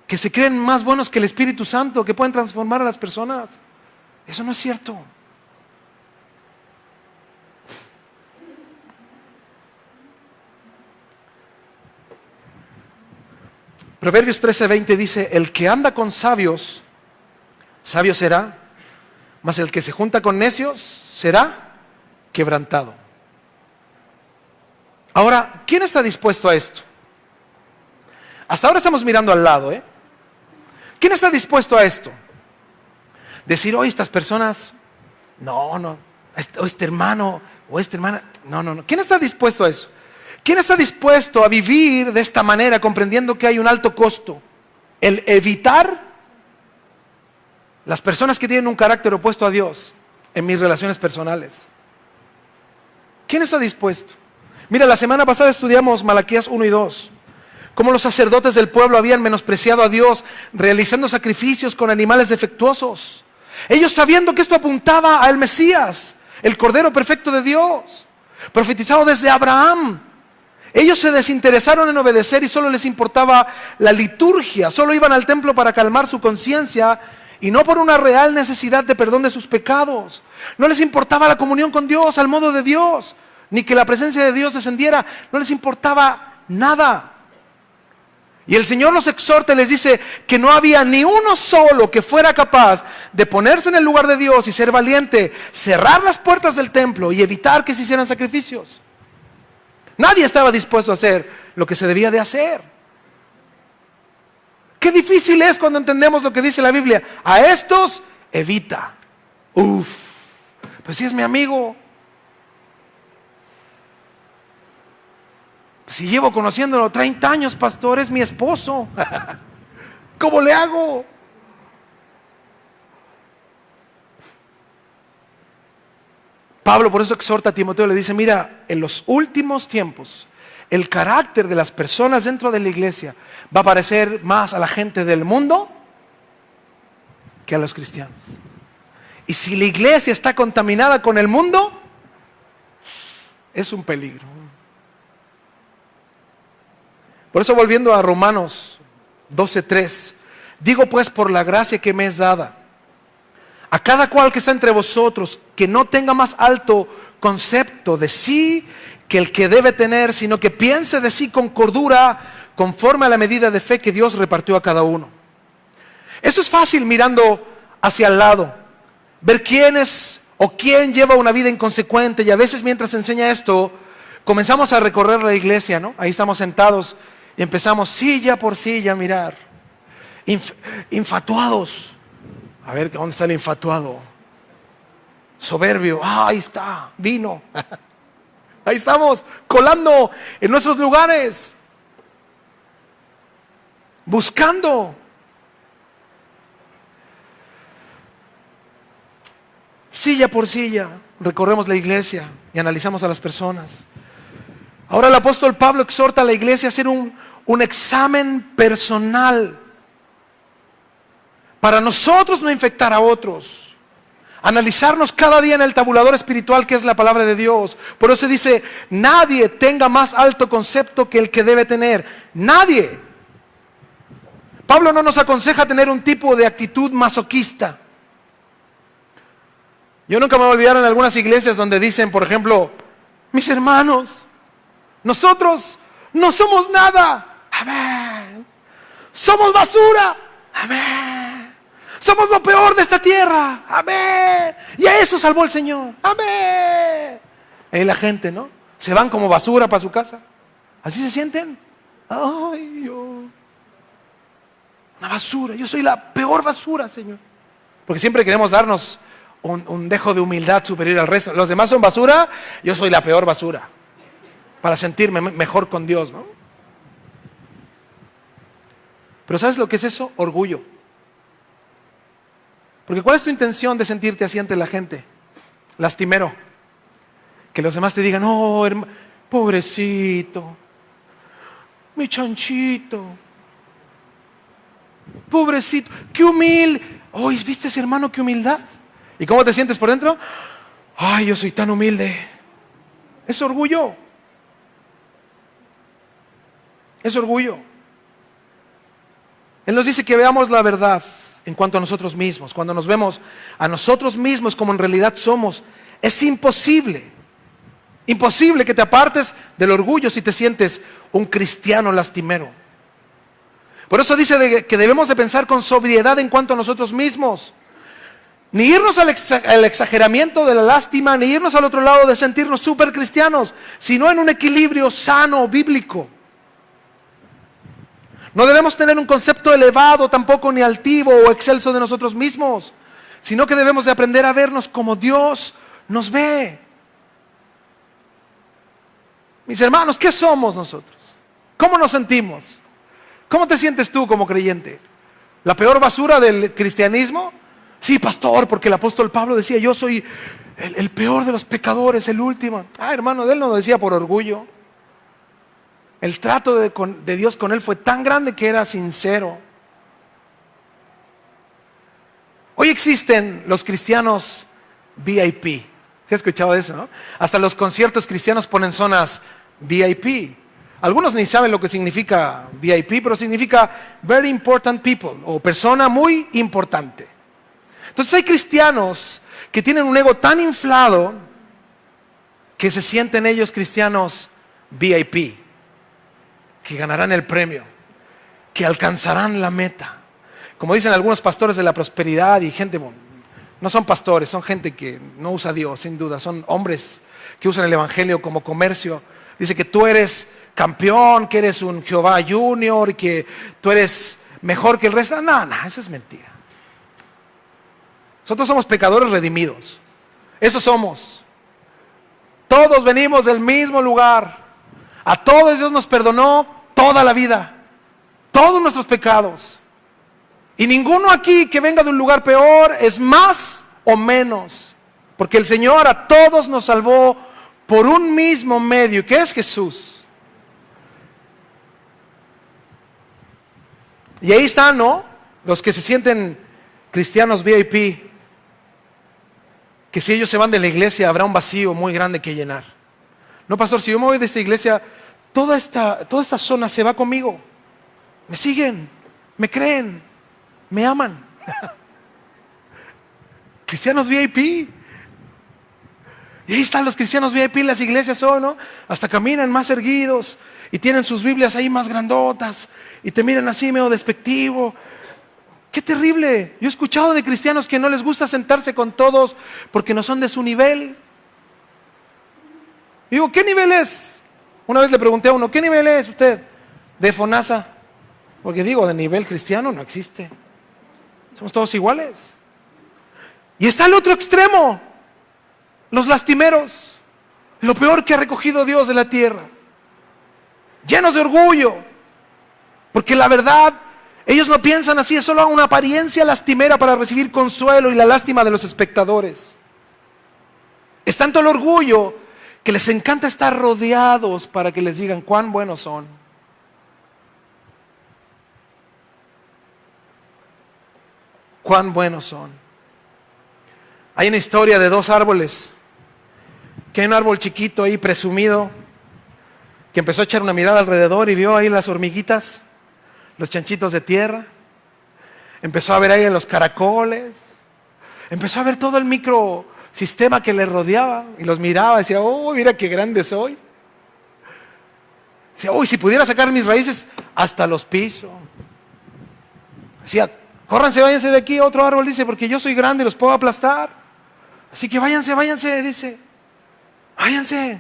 que se creen más buenos que el Espíritu Santo, que pueden transformar a las personas. Eso no es cierto. Proverbios 13:20 dice, el que anda con sabios, sabio será, mas el que se junta con necios será quebrantado. Ahora, ¿quién está dispuesto a esto? Hasta ahora estamos mirando al lado, ¿Quién está dispuesto a esto? Decir, oye, estas personas, no, este hermano o esta hermana, no. ¿Quién está dispuesto a eso? ¿Quién está dispuesto a vivir de esta manera, comprendiendo que hay un alto costo? El evitar las personas que tienen un carácter opuesto a Dios en mis relaciones personales. ¿Quién está dispuesto? Mira, la semana pasada estudiamos Malaquías 1 y 2. Cómo los sacerdotes del pueblo habían menospreciado a Dios, realizando sacrificios con animales defectuosos. Ellos sabiendo que esto apuntaba al Mesías, el Cordero perfecto de Dios, profetizado desde Abraham. Ellos se desinteresaron en obedecer y solo les importaba la liturgia. Solo iban al templo para calmar su conciencia y no por una real necesidad de perdón de sus pecados. No les importaba la comunión con Dios al modo de Dios, ni que la presencia de Dios descendiera. No les importaba nada. Y el Señor los exhorta y les dice que no había ni uno solo que fuera capaz de ponerse en el lugar de Dios y ser valiente, cerrar las puertas del templo y evitar que se hicieran sacrificios. Nadie estaba dispuesto a hacer lo que se debía de hacer. Qué difícil es cuando entendemos lo que dice la Biblia. A estos evita. Pues si es mi amigo. Si llevo conociéndolo 30 años, pastor, es mi esposo. ¿Cómo le hago? Pablo por eso exhorta a Timoteo, le dice, mira, en los últimos tiempos, el carácter de las personas dentro de la iglesia va a parecer más a la gente del mundo que a los cristianos. Y si la iglesia está contaminada con el mundo, es un peligro. Por eso, volviendo a Romanos 12:3, digo pues por la gracia que me es dada, a cada cual que está entre vosotros, que no tenga más alto concepto de sí que el que debe tener, sino que piense de sí con cordura, conforme a la medida de fe que Dios repartió a cada uno. Esto es fácil mirando hacia el lado, ver quién es o quién lleva una vida inconsecuente, y a veces mientras enseña esto, comenzamos a recorrer la iglesia, ¿no? Ahí estamos sentados y empezamos silla por silla a mirar, infatuados. A ver, ¿dónde está el infatuado? Soberbio. Ahí está, vino. Ahí estamos, colando en nuestros lugares, buscando. Silla por silla, recorremos la iglesia y analizamos a las personas. Ahora el apóstol Pablo exhorta a la iglesia a hacer un examen personal para nosotros no infectar a otros. Analizarnos cada día en el tabulador espiritual que es la palabra de Dios. Por eso dice, nadie tenga más alto concepto que el que debe tener. Nadie. Pablo no nos aconseja tener un tipo de actitud masoquista. Yo nunca me voy a olvidar en algunas iglesias donde dicen, por ejemplo, mis hermanos, nosotros no somos nada. Amén. Somos basura. Amén. Somos lo peor de esta tierra. Amén. Y a eso salvó el Señor. Amén. Y la gente, ¿no? Se van como basura para su casa. ¿Así se sienten? Ay, yo. Una basura. Yo soy la peor basura, Señor. Porque siempre queremos darnos un dejo de humildad superior al resto. Los demás son basura, yo soy la peor basura. Para sentirme mejor con Dios, ¿no? Pero ¿sabes lo que es eso? Orgullo. Porque ¿cuál es tu intención de sentirte así ante la gente? Lastimero. Que los demás te digan, oh, pobrecito, mi chanchito, pobrecito, qué humilde. Oh, ¿viste ese hermano, qué humildad? ¿Y cómo te sientes por dentro? Ay, yo soy tan humilde. Es orgullo. Es orgullo. Él nos dice que veamos la verdad en cuanto a nosotros mismos. Cuando nos vemos a nosotros mismos como en realidad somos, es imposible que te apartes del orgullo si te sientes un cristiano lastimero. Por eso dice que debemos de pensar con sobriedad en cuanto a nosotros mismos. Ni irnos al exageramiento de la lástima, ni irnos al otro lado de sentirnos súper cristianos, sino en un equilibrio sano, bíblico. No debemos tener un concepto elevado, tampoco ni altivo o excelso de nosotros mismos, sino que debemos de aprender a vernos como Dios nos ve. Mis hermanos, ¿qué somos nosotros? ¿Cómo nos sentimos? ¿Cómo te sientes tú como creyente? ¿La peor basura del cristianismo? Sí, pastor, porque el apóstol Pablo decía, yo soy el peor de los pecadores, el último. Hermano, él no lo decía por orgullo. El trato de Dios con él fue tan grande que era sincero. Hoy existen los cristianos VIP. ¿Se ha escuchado de eso, no? Hasta los conciertos cristianos ponen zonas VIP. Algunos ni saben lo que significa VIP, pero significa Very Important People, o persona muy importante. Entonces hay cristianos que tienen un ego tan inflado que se sienten ellos cristianos VIP, que ganarán el premio, que alcanzarán la meta. Como dicen algunos pastores de la prosperidad y gente, no son pastores, son gente que no usa a Dios, sin duda, son hombres que usan el evangelio como comercio. Dice que tú eres campeón, que eres un Jehová Junior, que tú eres mejor que el resto. No, eso es mentira. Nosotros somos pecadores redimidos. Eso somos. Todos venimos del mismo lugar. A todos Dios nos perdonó toda la vida, todos nuestros pecados. Y ninguno aquí que venga de un lugar peor es más o menos. Porque el Señor a todos nos salvó por un mismo medio, que es Jesús. Y ahí están, ¿no? Los que se sienten cristianos VIP, que si ellos se van de la iglesia habrá un vacío muy grande que llenar. No, pastor, si yo me voy de esta iglesia, toda esta zona se va conmigo. Me siguen, me creen, me aman. Cristianos VIP. Y ahí están los cristianos VIP en las iglesias hoy, ¿no? Hasta caminan más erguidos y tienen sus Biblias ahí más grandotas y te miran así medio despectivo. ¡Qué terrible! Yo he escuchado de cristianos que no les gusta sentarse con todos porque no son de su nivel. Digo, ¿qué nivel es? Una vez le pregunté a uno, ¿qué nivel es usted? De FONASA. Porque digo, de nivel cristiano no existe. Somos todos iguales. Y está el otro extremo, los lastimeros, lo peor que ha recogido Dios de la tierra, llenos de orgullo, porque la verdad, ellos no piensan así, es solo una apariencia lastimera para recibir consuelo y la lástima de los espectadores. Es tanto el orgullo que les encanta estar rodeados para que les digan cuán buenos son. Cuán buenos son. Hay una historia de dos árboles, que hay un árbol chiquito ahí presumido, que empezó a echar una mirada alrededor y vio ahí las hormiguitas, los chanchitos de tierra, empezó a ver ahí los caracoles, empezó a ver todo el microsistema que le rodeaba y los miraba y decía, oh, mira qué grande soy. Decía, uy, si pudiera sacar mis raíces hasta los pisos. Decía, córranse, váyanse de aquí. Otro árbol dice, porque yo soy grande y los puedo aplastar. Así que váyanse, dice, váyanse.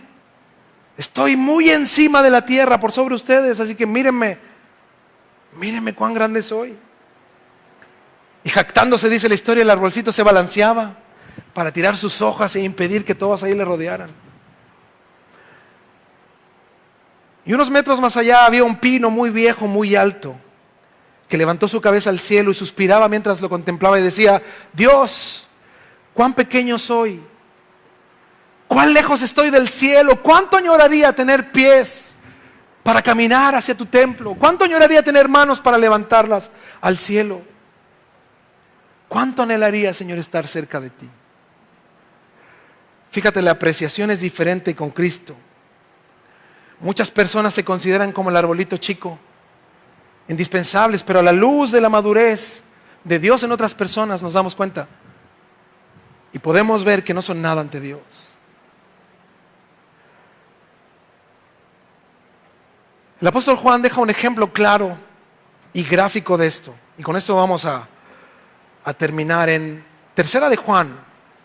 Estoy muy encima de la tierra por sobre ustedes, así que mírenme cuán grande soy. Y jactándose, dice la historia, el arbolcito se balanceaba para tirar sus hojas e impedir que todos ahí le rodearan. Y unos metros más allá había un pino muy viejo, muy alto, que levantó su cabeza al cielo y suspiraba mientras lo contemplaba y decía, Dios, cuán pequeño soy, cuán lejos estoy del cielo, cuánto añoraría tener pies para caminar hacia tu templo, cuánto añoraría tener manos para levantarlas al cielo, cuánto anhelaría, Señor, estar cerca de ti. Fíjate, la apreciación es diferente con Cristo. Muchas personas se consideran como el arbolito chico, indispensables, pero a la luz de la madurez de Dios en otras personas nos damos cuenta y podemos ver que no son nada ante Dios. El apóstol Juan deja un ejemplo claro y gráfico de esto, y con esto vamos a terminar. En Tercera de Juan,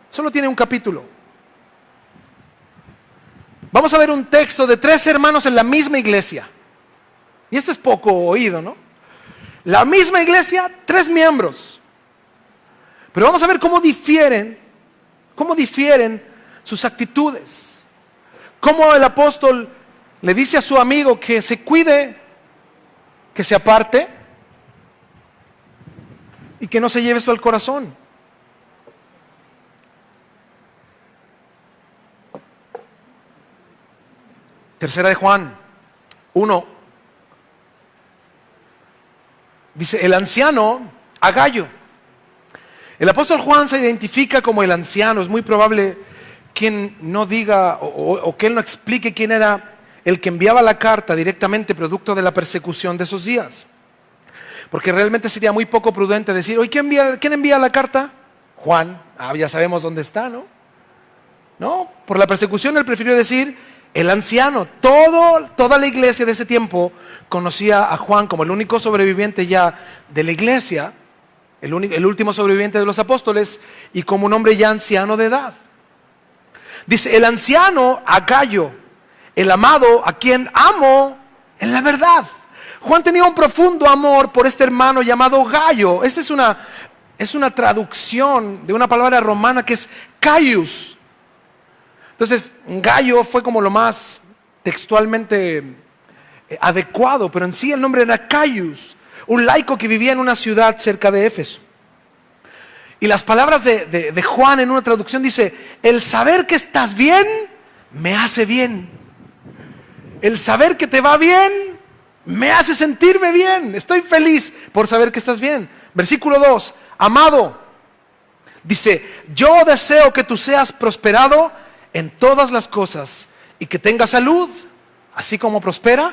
solo tiene un capítulo. Vamos a ver un texto de 3 hermanos en la misma iglesia. Y esto es poco oído, ¿no? La misma iglesia, 3 miembros. Pero vamos a ver cómo difieren sus actitudes. Cómo el apóstol le dice a su amigo que se cuide, que se aparte y que no se lleve esto al corazón. Tercera de Juan 1. Dice, el anciano Agayo. El apóstol Juan se identifica como el anciano. Es muy probable quien no diga o que él no explique quién era el que enviaba la carta directamente producto de la persecución de esos días. Porque realmente sería muy poco prudente decir, oye, ¿quién envía la carta? Juan. Ya sabemos dónde está, ¿no? No, por la persecución él prefirió decir el anciano. Toda la iglesia de ese tiempo conocía a Juan como el único sobreviviente ya de la iglesia, el último sobreviviente de los apóstoles, y como un hombre ya anciano de edad. Dice, el anciano Agayo, el amado a quien amo en la verdad. Juan tenía un profundo amor por este hermano llamado Gayo. Esta es una traducción de una palabra romana que es Gaius. Entonces, Gayo fue como lo más textualmente adecuado, pero en sí el nombre era Gaius, un laico que vivía en una ciudad cerca de Éfeso. Y las palabras de Juan en una traducción dice, el saber que estás bien me hace bien. El saber que te va bien me hace sentirme bien. Estoy feliz por saber que estás bien. Versículo 2, amado, dice, yo deseo que tú seas prosperado en todas las cosas y que tengas salud, así como prospera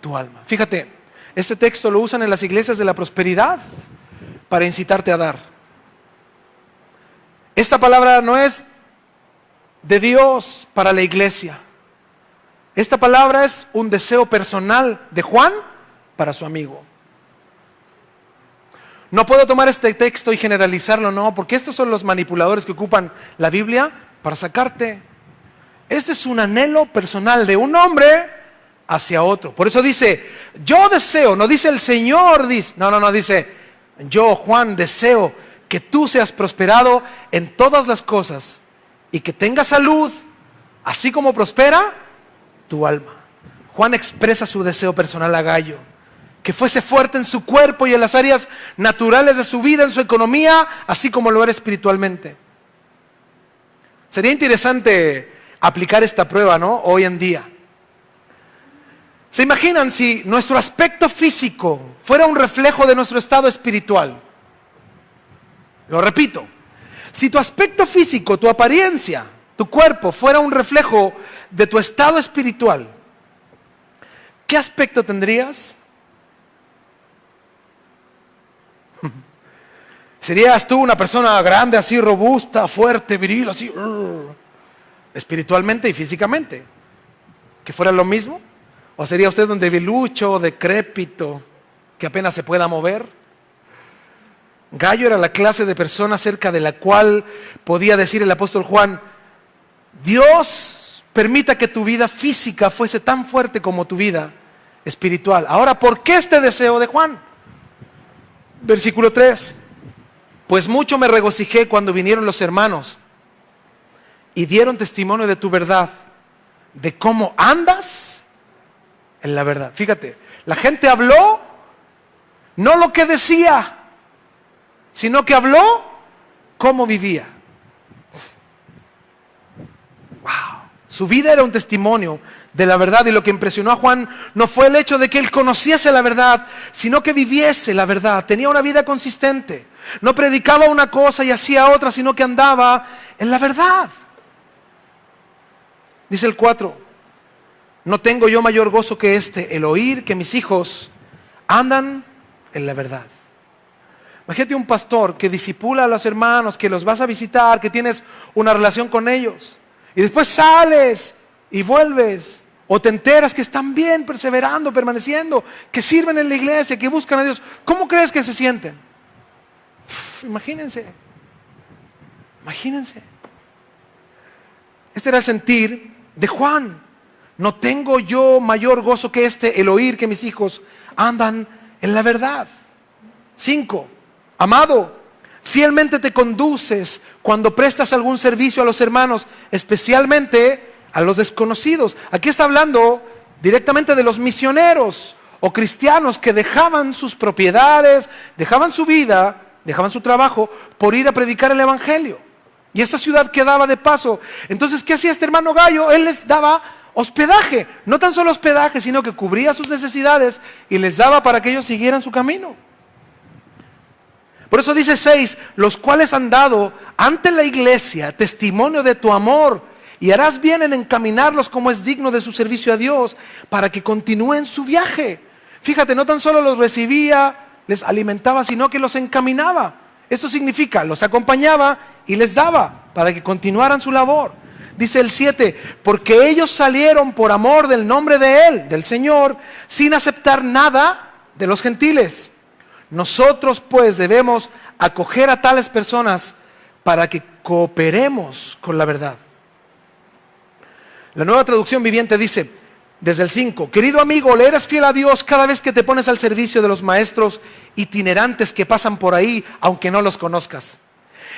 tu alma. Fíjate, este texto lo usan en las iglesias de la prosperidad para incitarte a dar. Esta palabra no es de Dios para la iglesia. Esta palabra es un deseo personal de Juan para su amigo. No puedo tomar este texto y generalizarlo, no, porque estos son los manipuladores que ocupan la Biblia para sacarte. Este es un anhelo personal de un hombre hacia otro. Por eso dice, yo deseo, no dice el Señor, dice, no, dice, yo, Juan, deseo que tú seas prosperado en todas las cosas y que tengas salud, así como prospera tu alma. Juan expresa su deseo personal a Gayo, que fuese fuerte en su cuerpo y en las áreas naturales de su vida, en su economía, así como lo era espiritualmente. Sería interesante aplicar esta prueba, ¿no? Hoy en día. ¿Se imaginan si nuestro aspecto físico fuera un reflejo de nuestro estado espiritual? Lo repito, si tu aspecto físico, tu apariencia, tu cuerpo fuera un reflejo de tu estado espiritual, ¿qué aspecto tendrías? ¿Serías tú una persona grande, así robusta, fuerte, viril, así, espiritualmente y físicamente? ¿Que fuera lo mismo? ¿O sería usted un debilucho, decrépito, que apenas se pueda mover? Gayo era la clase de persona acerca de la cual podía decir el apóstol Juan, Dios permita que tu vida física fuese tan fuerte como tu vida espiritual. Ahora, ¿por qué este deseo de Juan? Versículo 3, pues mucho me regocijé cuando vinieron los hermanos y dieron testimonio de tu verdad, de cómo andas en la verdad. Fíjate, la gente habló, no lo que decía, sino que habló cómo vivía. Wow. Su vida era un testimonio de la verdad, y lo que impresionó a Juan no fue el hecho de que él conociese la verdad, sino que viviese la verdad. Tenía una vida consistente. No predicaba una cosa y hacía otra, sino que andaba en la verdad. Dice el 4, no tengo yo mayor gozo que este, el oír que mis hijos andan en la verdad. Imagínate un pastor que discipula a los hermanos, que los vas a visitar, que tienes una relación con ellos, y después sales y vuelves, o te enteras que están bien, perseverando, permaneciendo, que sirven en la iglesia, que buscan a Dios. ¿Cómo crees que se sienten? Imagínense. Este era el sentir de Juan. No tengo yo mayor gozo que este, el oír que mis hijos andan en la verdad. 5. Amado, fielmente te conduces cuando prestas algún servicio a los hermanos, especialmente a los desconocidos. Aquí está hablando directamente de los misioneros o cristianos que dejaban sus propiedades, dejaban su vida, dejaban su trabajo por ir a predicar el evangelio. Y esta ciudad quedaba de paso. Entonces, ¿qué hacía este hermano Gayo? Él les daba hospedaje, no tan solo hospedaje, sino que cubría sus necesidades y les daba para que ellos siguieran su camino. Por eso dice 6, los cuales han dado ante la iglesia testimonio de tu amor, y harás bien en encaminarlos como es digno de su servicio a Dios, para que continúen su viaje. Fíjate, no tan solo los recibía, les alimentaba, sino que los encaminaba. Esto significa, los acompañaba y les daba para que continuaran su labor. Dice el 7, porque ellos salieron por amor del nombre de Él, del Señor, sin aceptar nada de los gentiles. Nosotros pues debemos acoger a tales personas para que cooperemos con la verdad. La Nueva Traducción Viviente dice, desde el 5, querido amigo, le eres fiel a Dios cada vez que te pones al servicio de los maestros itinerantes que pasan por ahí, aunque no los conozcas.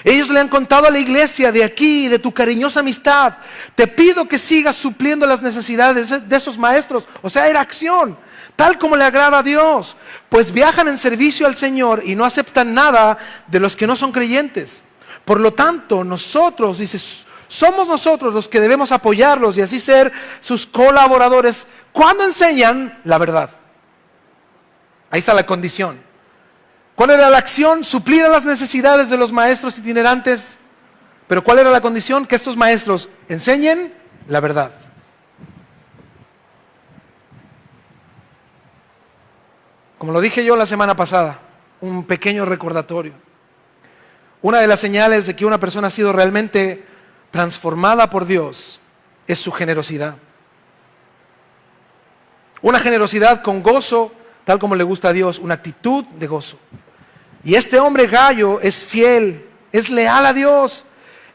Ellos le han contado a la iglesia de aquí, de tu cariñosa amistad. Te pido que sigas supliendo las necesidades de esos maestros. O sea, era acción. tal como le agrada a Dios, pues viajan en servicio al Señor y no aceptan nada de los que no son creyentes. Por lo tanto, nosotros, dice, somos nosotros los que debemos apoyarlos y así ser sus colaboradores cuando enseñan la verdad. Ahí está la condición. ¿Cuál era la acción? Suplir a las necesidades de los maestros itinerantes. Pero ¿cuál era la condición? Que estos maestros enseñen la verdad. Como lo dije yo la semana pasada, un pequeño recordatorio. Una de las señales de que una persona ha sido realmente transformada por Dios es su generosidad. Una generosidad con gozo, tal como le gusta a Dios, una actitud de gozo. Y este hombre Gayo es fiel, es leal a Dios.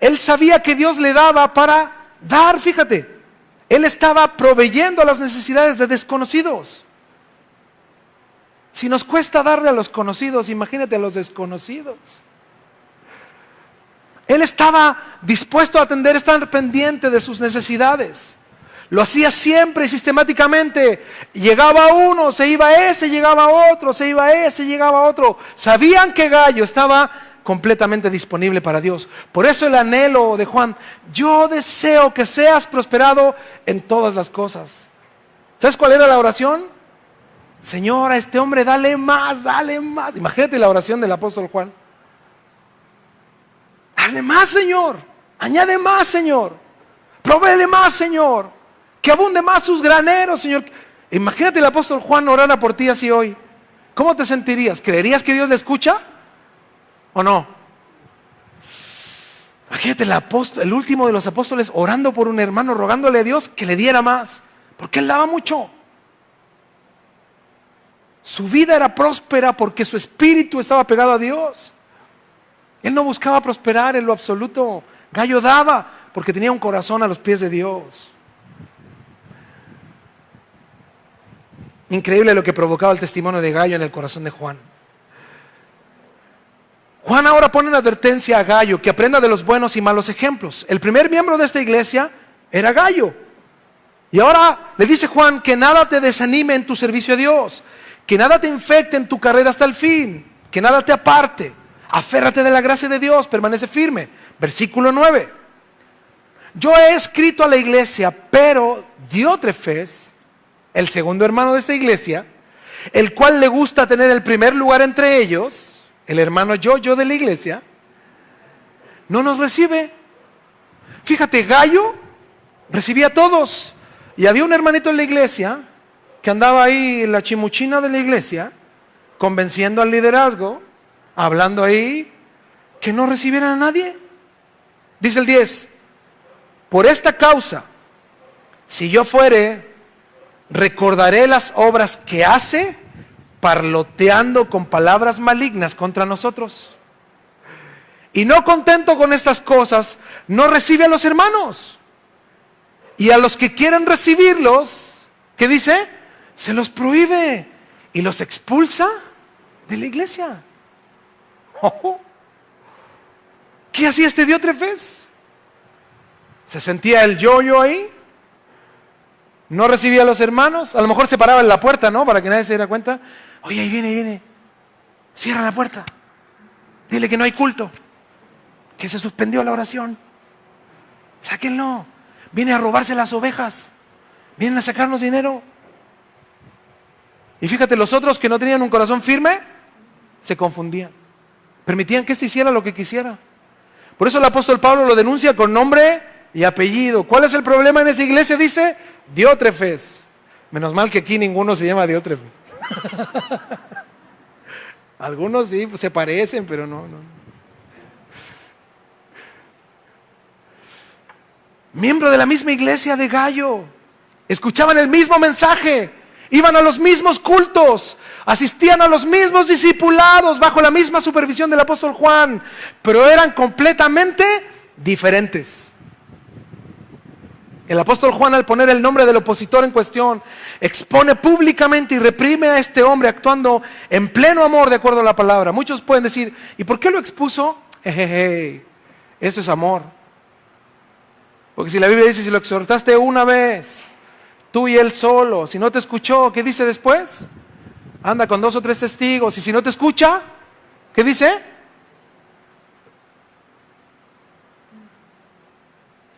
Él sabía que Dios le daba para dar, fíjate. Él estaba proveyendo a las necesidades de desconocidos. Si nos cuesta darle a los conocidos, imagínate a los desconocidos. Él estaba dispuesto a atender, estar pendiente de sus necesidades. Lo hacía siempre y sistemáticamente. Llegaba uno, se iba ese, llegaba otro, se iba ese, llegaba otro. Sabían que Gayo estaba completamente disponible para Dios. Por eso el anhelo de Juan: yo deseo que seas prosperado en todas las cosas. ¿Sabes cuál era la oración? Señor, a este hombre dale más, dale más. Imagínate la oración del apóstol Juan. Dale más, Señor. Añade más, Señor. Provéele más, Señor. Que abunde más sus graneros, Señor. Imagínate el apóstol Juan orara por ti así hoy. ¿Cómo te sentirías? ¿Creerías que Dios le escucha? ¿O no? Imagínate el último de los apóstoles orando por un hermano, rogándole a Dios que le diera más, porque él daba mucho. Su vida era próspera porque su espíritu estaba pegado a Dios. Él no buscaba prosperar en lo absoluto. Gayo daba porque tenía un corazón a los pies de Dios. Increíble lo que provocaba el testimonio de Gayo en el corazón de Juan. Juan ahora pone una advertencia a Gayo, que aprenda de los buenos y malos ejemplos. El primer miembro de esta iglesia era Gayo. Y ahora le dice Juan que nada te desanime en tu servicio a Dios, que nada te infecte en tu carrera hasta el fin, que nada te aparte. Aférrate de la gracia de Dios, permanece firme. Versículo 9. Yo he escrito a la iglesia, pero Diótrefes, el segundo hermano de esta iglesia, el cual le gusta tener el primer lugar entre ellos, el hermano yo de la iglesia, no nos recibe. Fíjate, Gayo recibía a todos. Y había un hermanito en la iglesia que andaba ahí en la chimuchina de la iglesia, convenciendo al liderazgo, hablando ahí, que no recibieran a nadie. Dice el 10, por esta causa, si yo fuere, recordaré las obras que hace, parloteando con palabras malignas contra nosotros. Y no contento con estas cosas, no recibe a los hermanos. Y a los que quieren recibirlos, ¿qué dice? Se los prohíbe y los expulsa de la iglesia. Oh. ¿Qué hacía este Diótrefes? ¿Se sentía el yo ahí? ¿No recibía a los hermanos? A lo mejor se paraba en la puerta, ¿no? Para que nadie se diera cuenta. Oye, ahí viene. Cierra la puerta. Dile que no hay culto. Que se suspendió la oración. Sáquenlo. Viene a robarse las ovejas. Vienen a sacarnos dinero. Y fíjate, los otros que no tenían un corazón firme se confundían. Permitían que éste hiciera lo que quisiera. Por eso el apóstol Pablo lo denuncia con nombre y apellido. ¿Cuál es el problema en esa iglesia? Dice Diótrefes. Menos mal que aquí ninguno se llama Diótrefes. Algunos sí, se parecen, pero no. Miembro de la misma iglesia de Gayo. Escuchaban el mismo mensaje. Iban a los mismos cultos, asistían a los mismos discipulados bajo la misma supervisión del apóstol Juan, pero eran completamente diferentes. El apóstol Juan, al poner el nombre del opositor en cuestión, expone públicamente y reprime a este hombre actuando en pleno amor de acuerdo a la palabra. Muchos pueden decir, ¿y por qué lo expuso? Eso es amor. Porque si la Biblia dice, si lo exhortaste una vez, tú y él solo. Si no te escuchó, ¿qué dice después? Anda con 2 o 3 testigos. Y si no te escucha, ¿qué dice?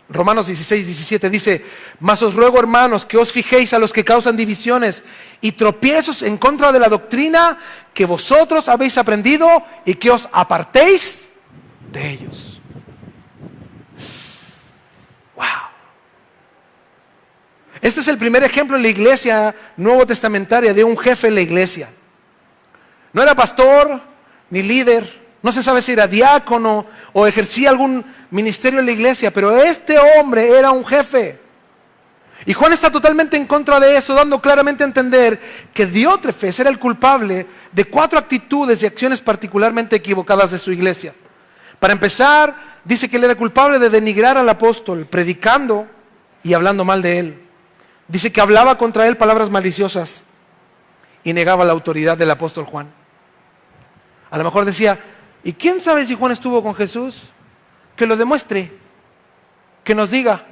Romanos 16, 17 dice: mas os ruego, hermanos, que os fijéis a los que causan divisiones y tropiezos en contra de la doctrina que vosotros habéis aprendido, y que os apartéis de ellos. Wow. Este es el primer ejemplo en la iglesia nuevo testamentaria de un jefe en la iglesia. No era pastor ni líder, no se sabe si era diácono o ejercía algún ministerio en la iglesia, pero este hombre era un jefe. Y Juan está totalmente en contra de eso, dando claramente a entender que Diótrefes era el culpable de 4 actitudes y acciones particularmente equivocadas de su iglesia. Para empezar, dice que él era culpable de denigrar al apóstol, predicando y hablando mal de él. Dice que hablaba contra él palabras maliciosas y negaba la autoridad del apóstol Juan. A lo mejor decía: ¿y quién sabe si Juan estuvo con Jesús? Que lo demuestre, que nos diga.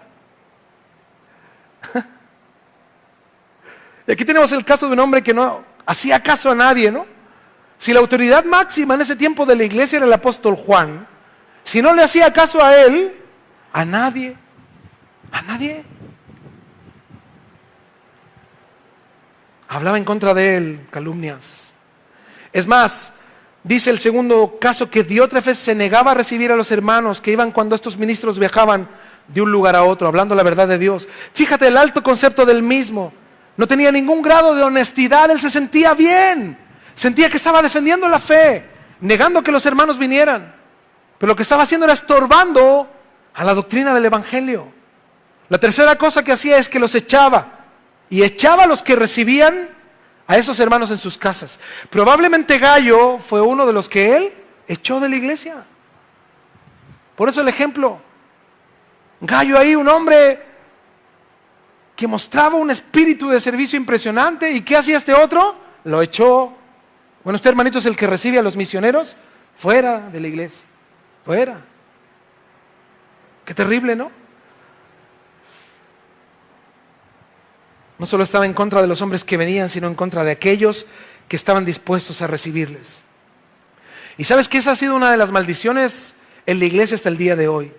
Y aquí tenemos el caso de un hombre que no hacía caso a nadie, ¿no? Si la autoridad máxima en ese tiempo de la iglesia era el apóstol Juan, si no le hacía caso a él, a nadie. Hablaba en contra de él, calumnias. Es más, dice el segundo caso que Diótrefes se negaba a recibir a los hermanos que iban cuando estos ministros viajaban de un lugar a otro, hablando la verdad de Dios. Fíjate el alto concepto del mismo. No tenía ningún grado de honestidad, él se sentía bien. Sentía que estaba defendiendo la fe, negando que los hermanos vinieran. Pero lo que estaba haciendo era estorbando a la doctrina del evangelio. La tercera cosa que hacía es que los echaba. Y echaba a los que recibían a esos hermanos en sus casas. Probablemente Gallo fue uno de los que él echó de la iglesia. Por eso el ejemplo. Gallo ahí, un hombre que mostraba un espíritu de servicio impresionante. ¿Y qué hacía este otro? Lo echó. Bueno, usted, hermanito, es el que recibe a los misioneros fuera de la iglesia. Fuera. Qué terrible, ¿no? No solo estaba en contra de los hombres que venían, sino en contra de aquellos que estaban dispuestos a recibirles. Y sabes que esa ha sido una de las maldiciones en la iglesia hasta el día de hoy.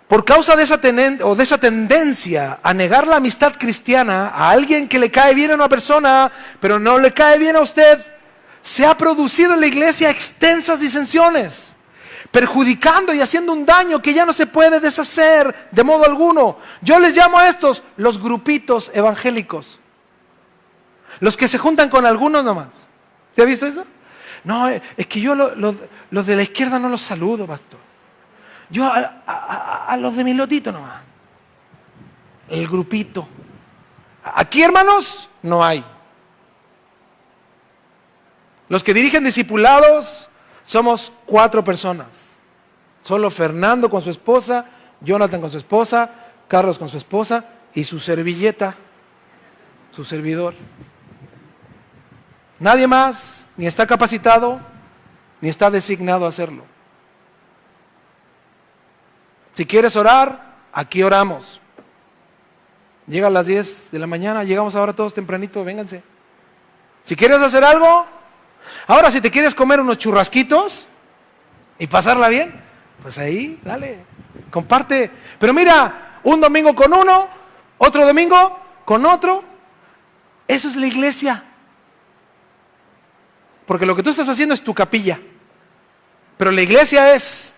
Por causa de esa tendencia a negar la amistad cristiana a alguien que le cae bien a una persona, pero no le cae bien a usted, se ha producido en la iglesia extensas disensiones, perjudicando y haciendo un daño que ya no se puede deshacer de modo alguno. Yo les llamo a estos los grupitos evangélicos, los que se juntan con algunos nomás. ¿Te has visto eso? No, es que yo los de la izquierda no los saludo, pastor. Yo a los de mi lotito nomás. El grupito. Aquí, hermanos, no hay. Los que dirigen discipulados somos 4 personas. Solo Fernando con su esposa, Jonathan con su esposa, Carlos con su esposa y su servilleta, su servidor. Nadie más ni está capacitado ni está designado a hacerlo. Si quieres orar, aquí oramos. Llega a las 10 de la mañana, llegamos ahora todos tempranito, vénganse. Si quieres hacer algo, ahora si te quieres comer unos churrasquitos y pasarla bien, pues ahí, dale, comparte. Pero mira, un domingo con uno, otro domingo con otro, eso es la iglesia. Porque lo que tú estás haciendo es tu capilla, pero la iglesia es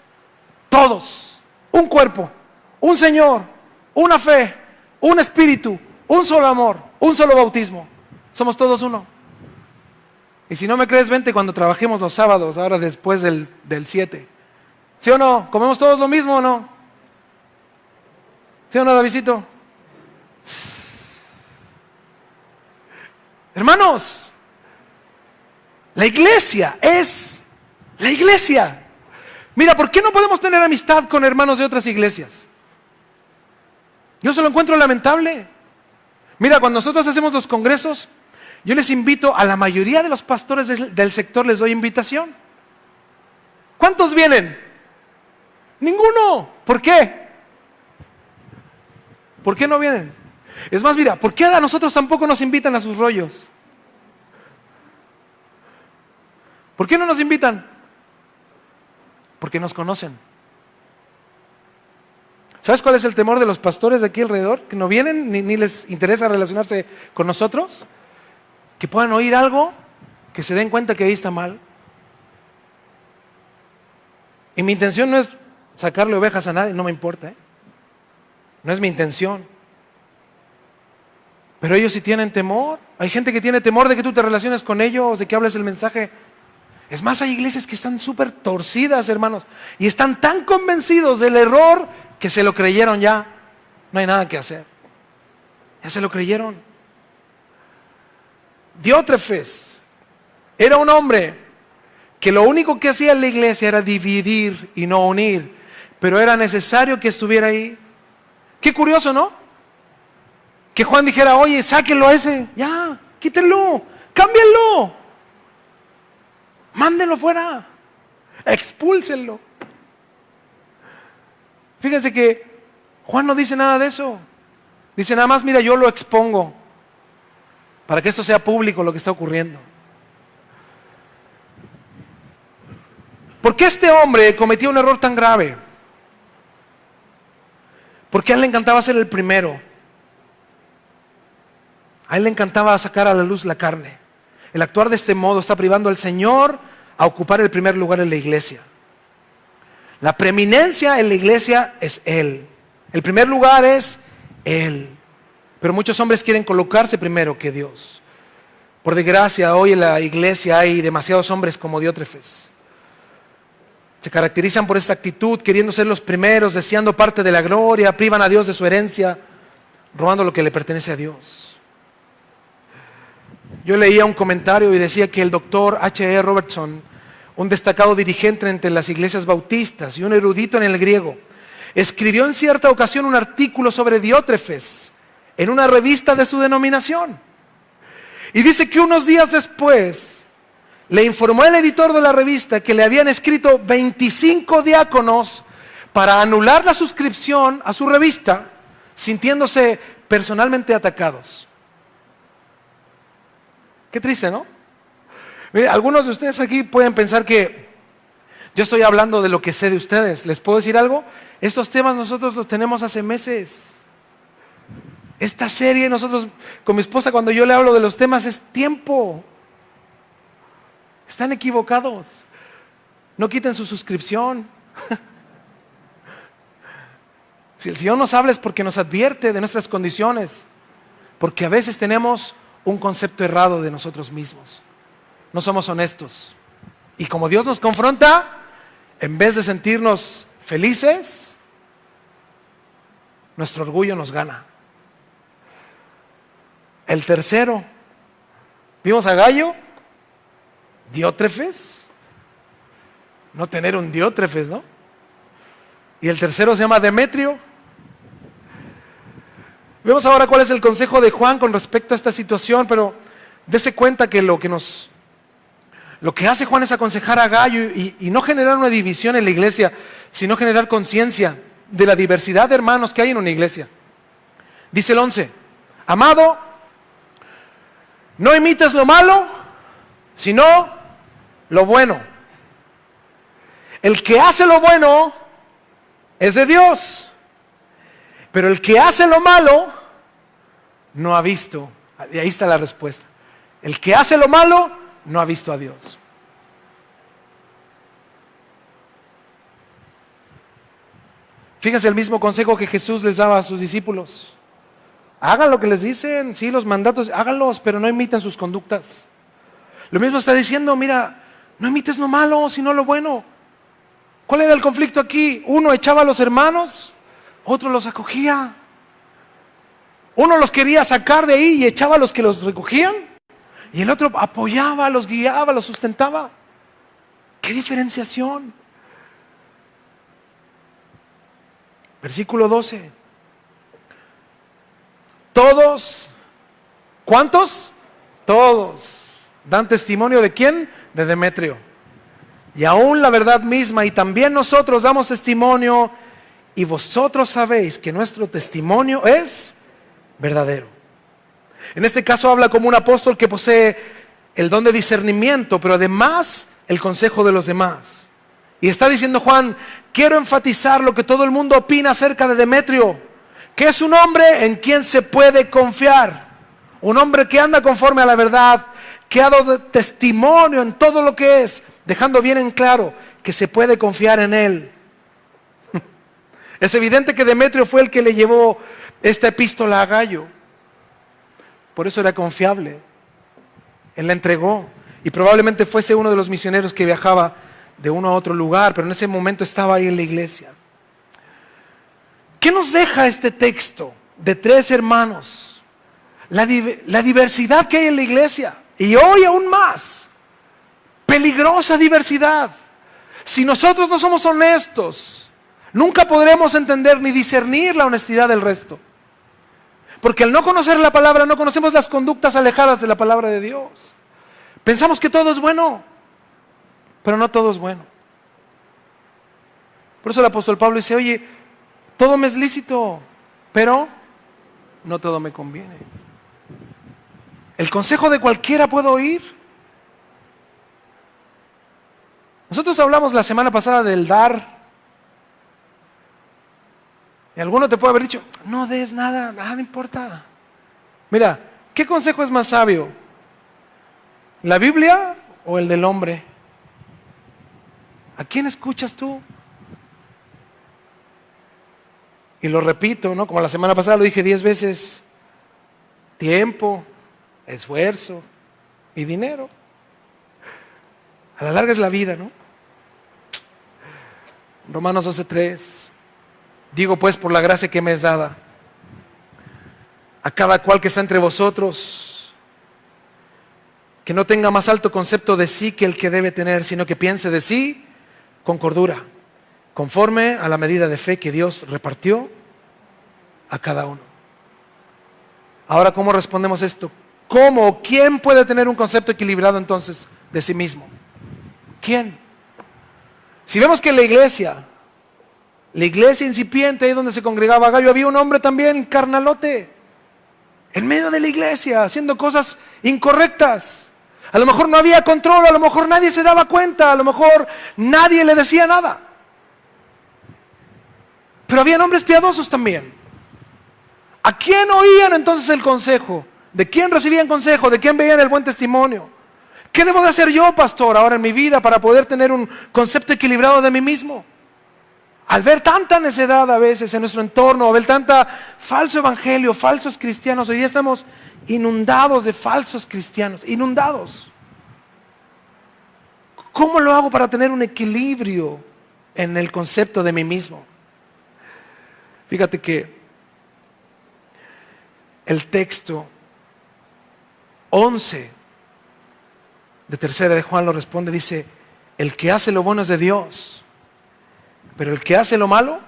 todos. Un cuerpo, un Señor, una fe, un espíritu, un solo amor, un solo bautismo. Somos todos uno. Y si no me crees, vente cuando trabajemos los sábados, ahora después del 7. ¿Sí o no? ¿Comemos todos lo mismo o no? ¿Sí o no, Davidcito? Hermanos, la iglesia es la iglesia. Mira, ¿por qué no podemos tener amistad con hermanos de otras iglesias? Yo se lo encuentro lamentable. Mira, cuando nosotros hacemos los congresos, yo les invito a la mayoría de los pastores del sector, les doy invitación. ¿Cuántos vienen? Ninguno. ¿Por qué? ¿Por qué no vienen? Es más, mira, ¿por qué a nosotros tampoco nos invitan a sus rollos? ¿Por qué no nos invitan? Porque nos conocen. ¿Sabes cuál es el temor de los pastores de aquí alrededor? Que no vienen ni les interesa relacionarse con nosotros. Que puedan oír algo, que se den cuenta que ahí está mal. Y mi intención no es sacarle ovejas a nadie, no me importa, ¿eh? No es mi intención. Pero ellos sí tienen temor. Hay gente que tiene temor de que tú te relaciones con ellos, de que hables el mensaje. Es más, hay iglesias que están súper torcidas, hermanos, y están tan convencidos del error que se lo creyeron ya. No hay nada que hacer. Ya se lo creyeron. Diótrefes era un hombre que lo único que hacía en la iglesia era dividir y no unir, pero era necesario que estuviera ahí. Qué curioso, ¿no? Que Juan dijera, oye, sáquenlo a ese, ya, quítenlo, cámbienlo, mándenlo fuera, expúlsenlo. Fíjense que Juan no dice nada de eso. Dice nada más, mira, yo lo expongo para que esto sea público lo que está ocurriendo. ¿Por qué este hombre cometió un error tan grave? Porque a él le encantaba ser el primero. A él le encantaba sacar a la luz la carne. El actuar de este modo está privando al Señor a ocupar el primer lugar en la iglesia. La preeminencia en la iglesia es Él. El primer lugar es Él. Pero muchos hombres quieren colocarse primero que Dios. Por desgracia, hoy en la iglesia hay demasiados hombres como Diótrefes. Se caracterizan por esta actitud, queriendo ser los primeros, deseando parte de la gloria, privan a Dios de su herencia, robando lo que le pertenece a Dios. Yo leía un comentario y decía que el doctor H.E. Robertson, un destacado dirigente entre las iglesias bautistas y un erudito en el griego, escribió en cierta ocasión un artículo sobre Diótrefes en una revista de su denominación. Y dice que unos días después le informó el editor de la revista que le habían escrito 25 diáconos para anular la suscripción a su revista, sintiéndose personalmente atacados. Qué triste, ¿no? Mire, algunos de ustedes aquí pueden pensar que yo estoy hablando de lo que sé de ustedes. ¿Les puedo decir algo? Estos temas nosotros los tenemos hace meses. Esta serie nosotros, con mi esposa, cuando yo le hablo de los temas, es tiempo. Están equivocados. No quiten su suscripción. Si el Señor nos habla es porque nos advierte de nuestras condiciones, porque a veces tenemos un concepto errado de nosotros mismos. No somos honestos. Y como Dios nos confronta, en vez de sentirnos felices, nuestro orgullo nos gana. El tercero, vimos a Gallo, Diótrefes, no tener un Diótrefes, ¿no? Y el tercero se llama Demetrio. Vemos ahora cuál es el consejo de Juan con respecto a esta situación, pero dése cuenta que lo que hace Juan es aconsejar a Gallo y no generar una división en la iglesia, sino generar conciencia de la diversidad de hermanos que hay en una iglesia. Dice el 11, amado, no imites lo malo, sino lo bueno. El que hace lo bueno es de Dios, pero el que hace lo malo no ha visto. Y ahí está la respuesta. El que hace lo malo no ha visto a Dios. Fíjense el mismo consejo que Jesús les daba a sus discípulos. Hagan lo que les dicen, sí, los mandatos, háganlos, pero no imiten sus conductas. Lo mismo está diciendo, mira, no imites lo malo, sino lo bueno. ¿Cuál era el conflicto aquí? Uno echaba a los hermanos, otro los acogía. Uno los quería sacar de ahí y echaba a los que los recogían, y el otro apoyaba, los guiaba, los sustentaba. ¡Qué diferenciación! Versículo 12. Todos, ¿cuántos? Todos dan testimonio ¿de quién? De Demetrio. Y aún la verdad misma, y también nosotros damos testimonio, y vosotros sabéis que nuestro testimonio es verdadero. En este caso habla como un apóstol que posee el don de discernimiento, pero además el consejo de los demás. Y está diciendo Juan, quiero enfatizar lo que todo el mundo opina acerca de Demetrio, que es un hombre en quien se puede confiar, un hombre que anda conforme a la verdad, que ha dado testimonio en todo lo que es, dejando bien en claro que se puede confiar en él. Es evidente que Demetrio fue el que le llevó esta epístola a Gayo. Por eso era confiable. Él la entregó y probablemente fuese uno de los misioneros que viajaba de uno a otro lugar, pero en ese momento estaba ahí en la iglesia. ¿Qué nos deja este texto de 3 hermanos? La diversidad que hay en la iglesia, y hoy aún más, peligrosa diversidad. Si nosotros no somos honestos, nunca podremos entender ni discernir la honestidad del resto. Porque al no conocer la palabra, no conocemos las conductas alejadas de la palabra de Dios. Pensamos que todo es bueno, pero no todo es bueno. Por eso el apóstol Pablo dice, oye, todo me es lícito, pero no todo me conviene. El consejo de cualquiera puedo oír. Nosotros hablamos la semana pasada del dar. Y alguno te puede haber dicho, no des nada, nada importa. Mira, ¿qué consejo es más sabio? ¿La Biblia o el del hombre? ¿A quién escuchas tú? Y lo repito, ¿no? Como la semana pasada lo dije 10 veces. Tiempo, esfuerzo y dinero. A la larga es la vida, ¿no? Romanos 12:3. Digo pues por la gracia que me es dada, a cada cual que está entre vosotros, que no tenga más alto concepto de sí que el que debe tener, sino que piense de sí con cordura, conforme a la medida de fe que Dios repartió a cada uno. Ahora, ¿cómo respondemos esto? ¿Cómo? ¿Quién puede tener un concepto equilibrado entonces de sí mismo? ¿Quién? Si vemos que en la iglesia incipiente, ahí donde se congregaba Gayo, había un hombre también carnalote, en medio de la iglesia, haciendo cosas incorrectas. A lo mejor no había control, a lo mejor nadie se daba cuenta, a lo mejor nadie le decía nada. Pero habían hombres piadosos también. ¿A quién oían entonces el consejo? ¿De quién recibían consejo? ¿De quién veían el buen testimonio? ¿Qué debo de hacer yo, pastor, ahora en mi vida para poder tener un concepto equilibrado de mí mismo? Al ver tanta necedad a veces en nuestro entorno, al ver tanta falso evangelio, falsos cristianos, hoy día estamos inundados de falsos cristianos, inundados. ¿Cómo lo hago para tener un equilibrio en el concepto de mí mismo? Fíjate que el texto 11 de tercera de Juan lo responde, dice, el que hace lo bueno es de Dios, pero el que hace lo malo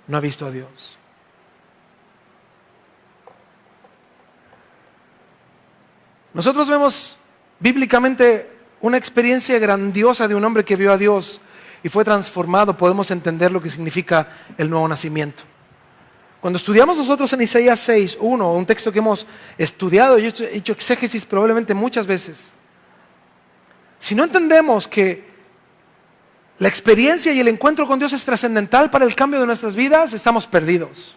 no ha visto a Dios. Nosotros vemos bíblicamente una experiencia grandiosa de un hombre que vio a Dios y fue transformado. Podemos entender lo que significa el nuevo nacimiento. Cuando estudiamos nosotros en Isaías 6:1, un texto que hemos estudiado y hecho exégesis probablemente muchas veces, si no entendemos que la experiencia y el encuentro con Dios es trascendental para el cambio de nuestras vidas, estamos perdidos.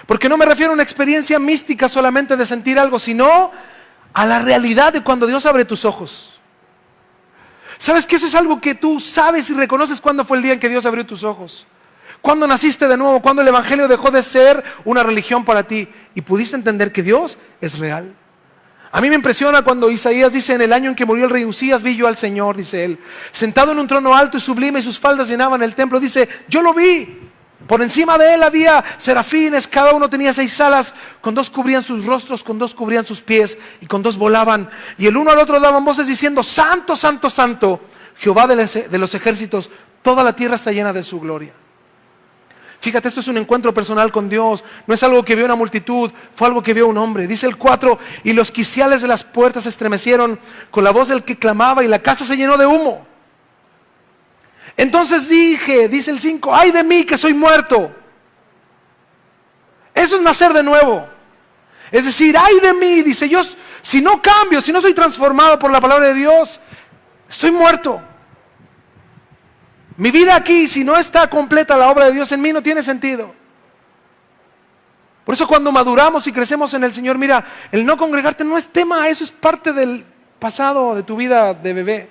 Porque no me refiero a una experiencia mística solamente de sentir algo, sino a la realidad de cuando Dios abre tus ojos. ¿Sabes que eso es algo que tú sabes y reconoces cuándo fue el día en que Dios abrió tus ojos? Cuando naciste de nuevo, cuando el evangelio dejó de ser una religión para ti y pudiste entender que Dios es real. A mí me impresiona cuando Isaías dice, en el año en que murió el rey Usías vi yo al Señor, dice él, sentado en un trono alto y sublime y sus faldas llenaban el templo. Dice, yo lo vi. Por encima de él había serafines, cada uno tenía 6 alas, con 2 cubrían sus rostros, con 2 cubrían sus pies y con 2 volaban. Y el uno al otro daban voces diciendo, santo, santo, santo, Jehová de los ejércitos, toda la tierra está llena de su gloria. Fíjate, esto es un encuentro personal con Dios, no es algo que vio una multitud, fue algo que vio un hombre. Dice el 4, y los quiciales de las puertas se estremecieron con la voz del que clamaba y la casa se llenó de humo. Entonces dije, dice el 5, ay de mí que soy muerto. Eso es nacer de nuevo. Es decir, ay de mí, dice, yo si no cambio, si no soy transformado por la palabra de Dios, estoy muerto. Mi vida aquí, si no está completa la obra de Dios en mí, no tiene sentido. Por eso cuando maduramos y crecemos en el Señor, mira, el no congregarte no es tema, eso es parte del pasado de tu vida de bebé.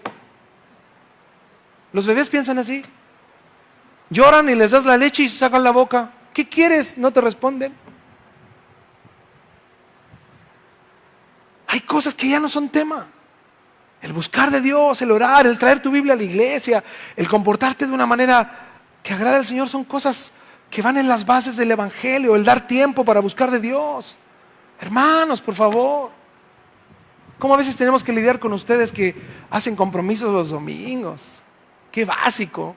Los bebés piensan así. Lloran y les das la leche y se sacan la boca. ¿Qué quieres? No te responden. Hay cosas que ya no son tema. El buscar de Dios, el orar, el traer tu Biblia a la iglesia, el comportarte de una manera que agrade al Señor son cosas que van en las bases del Evangelio, el dar tiempo para buscar de Dios. Hermanos, por favor. ¿Cómo a veces tenemos que lidiar con ustedes que hacen compromisos los domingos? Qué básico,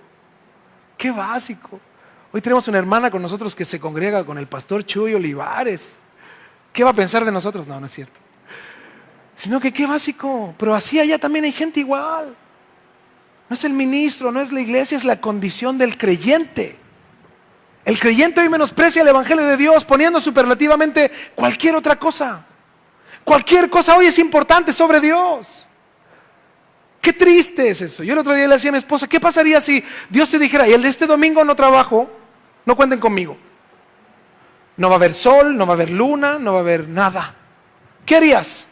qué básico. Hoy tenemos una hermana con nosotros que se congrega con el pastor Chuy Olivares. ¿Qué va a pensar de nosotros? No, no es cierto. Sino que qué básico, pero así allá también hay gente igual. No es el ministro, no es la iglesia, es la condición del creyente. El creyente hoy menosprecia el Evangelio de Dios poniendo superlativamente cualquier otra cosa. Cualquier cosa hoy es importante sobre Dios. Qué triste es eso. Yo el otro día le decía a mi esposa, ¿qué pasaría si Dios te dijera, y el de este domingo no trabajo, no cuenten conmigo? No va a haber sol, no va a haber luna, no va a haber nada. ¿Qué harías?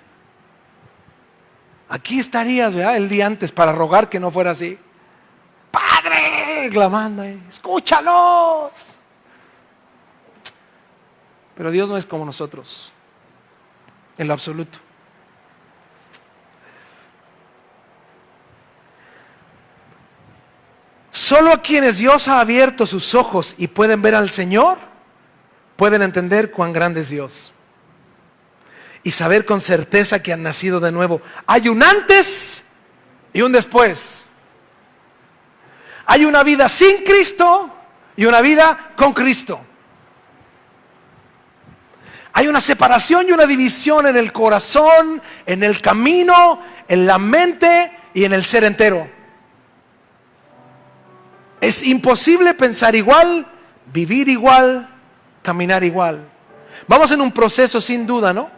Aquí estarías, ¿verdad? El día antes para rogar que no fuera así. Padre, clamando, escúchalos. Pero Dios no es como nosotros, en lo absoluto. Solo a quienes Dios ha abierto sus ojos y pueden ver al Señor, pueden entender cuán grande es Dios. Y saber con certeza que han nacido de nuevo. Hay un antes y un después. Hay una vida sin Cristo y una vida con Cristo. Hay una separación y una división en el corazón, en el camino, en la mente y en el ser entero. Es imposible pensar igual, vivir igual, caminar igual. Vamos en un proceso sin duda, ¿no?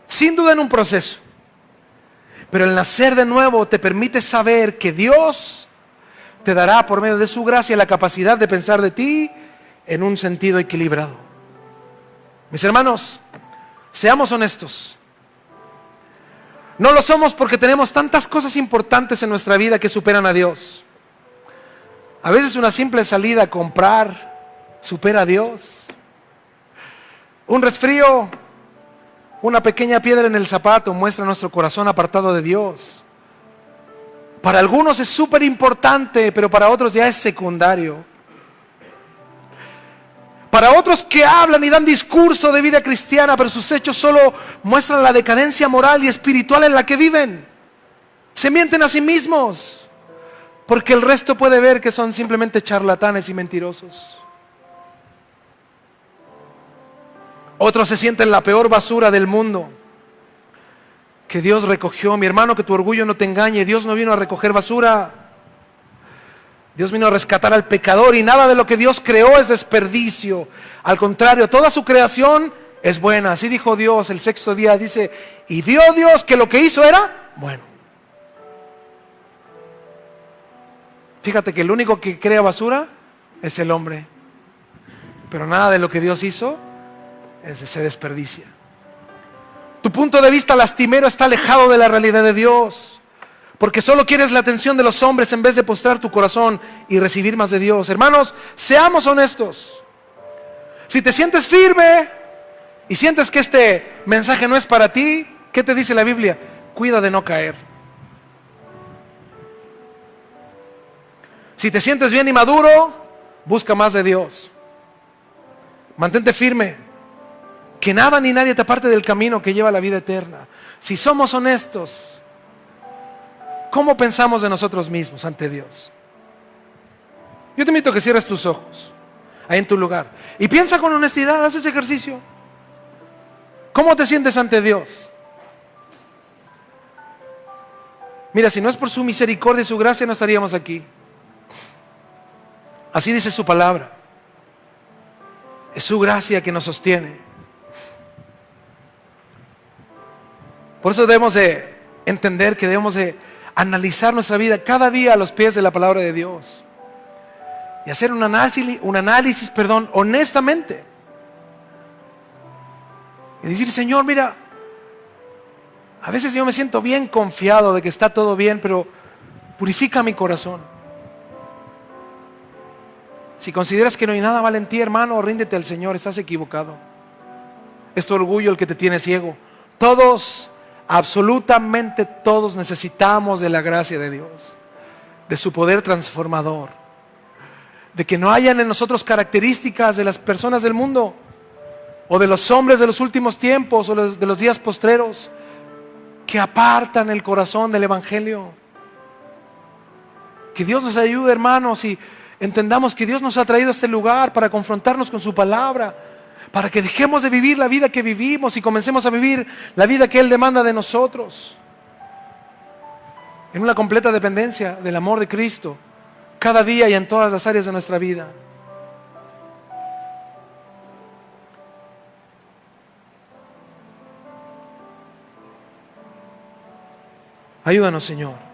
Sin duda en un proceso. Pero el nacer de nuevo te permite saber que Dios te dará por medio de su gracia la capacidad de pensar de ti en un sentido equilibrado. Mis hermanos, seamos honestos. No lo somos porque tenemos tantas cosas importantes en nuestra vida que superan a Dios. A veces una simple salida a comprar supera a Dios. Un resfrío, una pequeña piedra en el zapato muestra nuestro corazón apartado de Dios. Para algunos es súper importante, pero para otros ya es secundario. Para otros que hablan y dan discurso de vida cristiana, pero sus hechos solo muestran la decadencia moral y espiritual en la que viven. Se mienten a sí mismos, porque el resto puede ver que son simplemente charlatanes y mentirosos. Otros se sienten la peor basura del mundo, que Dios recogió. Mi hermano, que tu orgullo no te engañe. Dios no vino a recoger basura. Dios vino a rescatar al pecador, y nada de lo que Dios creó es desperdicio. Al contrario, toda su creación es buena. Así dijo Dios el sexto día, dice, y vio Dios que lo que hizo era bueno. Fíjate que el único que crea basura es el hombre. Pero nada de lo que Dios hizo se desperdicia. Tu punto de vista lastimero está alejado de la realidad de Dios. Porque solo quieres la atención de los hombres en vez de postrar tu corazón y recibir más de Dios. Hermanos, seamos honestos. Si te sientes firme y sientes que este mensaje no es para ti, ¿qué te dice la Biblia? Cuida de no caer. Si te sientes bien y maduro, busca más de Dios. Mantente firme. Que nada ni nadie te aparte del camino que lleva a la vida eterna. Si somos honestos, ¿cómo pensamos de nosotros mismos ante Dios? Yo te invito a que cierres tus ojos ahí en tu lugar y piensa con honestidad, haz ese ejercicio. ¿Cómo te sientes ante Dios? Mira, si no es por su misericordia y su gracia, no estaríamos aquí. Así dice su palabra. Es su gracia que nos sostiene. Por eso debemos de entender que debemos de analizar nuestra vida cada día a los pies de la palabra de Dios. Y hacer un análisis, honestamente. Y decir, Señor, mira, a veces yo me siento bien confiado de que está todo bien, pero purifica mi corazón. Si consideras que no hay nada vale en ti, hermano, ríndete al Señor, estás equivocado. Es tu orgullo el que te tiene ciego. Todos, absolutamente todos necesitamos de la gracia de Dios, de su poder transformador, de que no hayan en nosotros características de las personas del mundo o de los hombres de los últimos tiempos o de los días postreros que apartan el corazón del Evangelio. Que Dios nos ayude, hermanos, y entendamos que Dios nos ha traído a este lugar para confrontarnos con su palabra, para que dejemos de vivir la vida que vivimos y comencemos a vivir la vida que Él demanda de nosotros, en una completa dependencia del amor de Cristo, cada día y en todas las áreas de nuestra vida. Ayúdanos, Señor.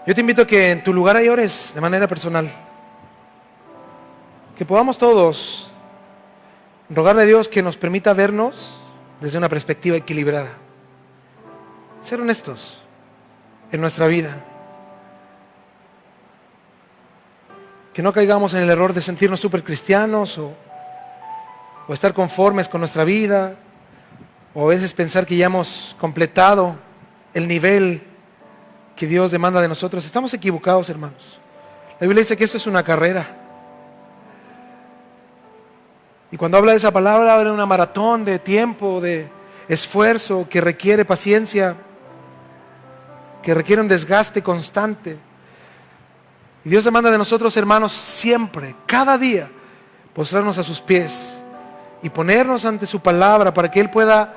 Yo te invito a que en tu lugar ahí ores de manera personal. Que podamos todos rogarle a Dios que nos permita vernos desde una perspectiva equilibrada. Ser honestos en nuestra vida. Que no caigamos en el error de sentirnos súper cristianos o estar conformes con nuestra vida, o a veces pensar que ya hemos completado el nivel que Dios demanda de nosotros. Estamos equivocados, hermanos. La Biblia dice que esto es una carrera. Y cuando habla de esa palabra, habla de una maratón de tiempo, de esfuerzo, que requiere paciencia, que requiere un desgaste constante. Y Dios demanda de nosotros, hermanos, siempre, cada día, postrarnos a sus pies y ponernos ante su palabra para que Él pueda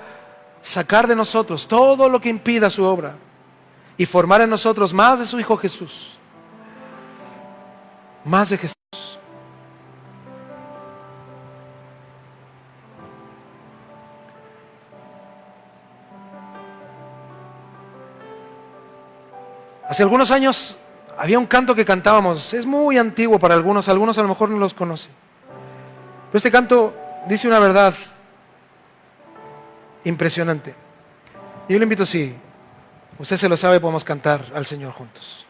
sacar de nosotros todo lo que impida su obra y formar en nosotros más de su Hijo Jesús, más de Jesús. Hace algunos años había un canto que cantábamos, es muy antiguo para algunos a lo mejor no los conocen. Pero este canto dice una verdad impresionante. Yo le invito, si usted se lo sabe, podemos cantar al Señor juntos.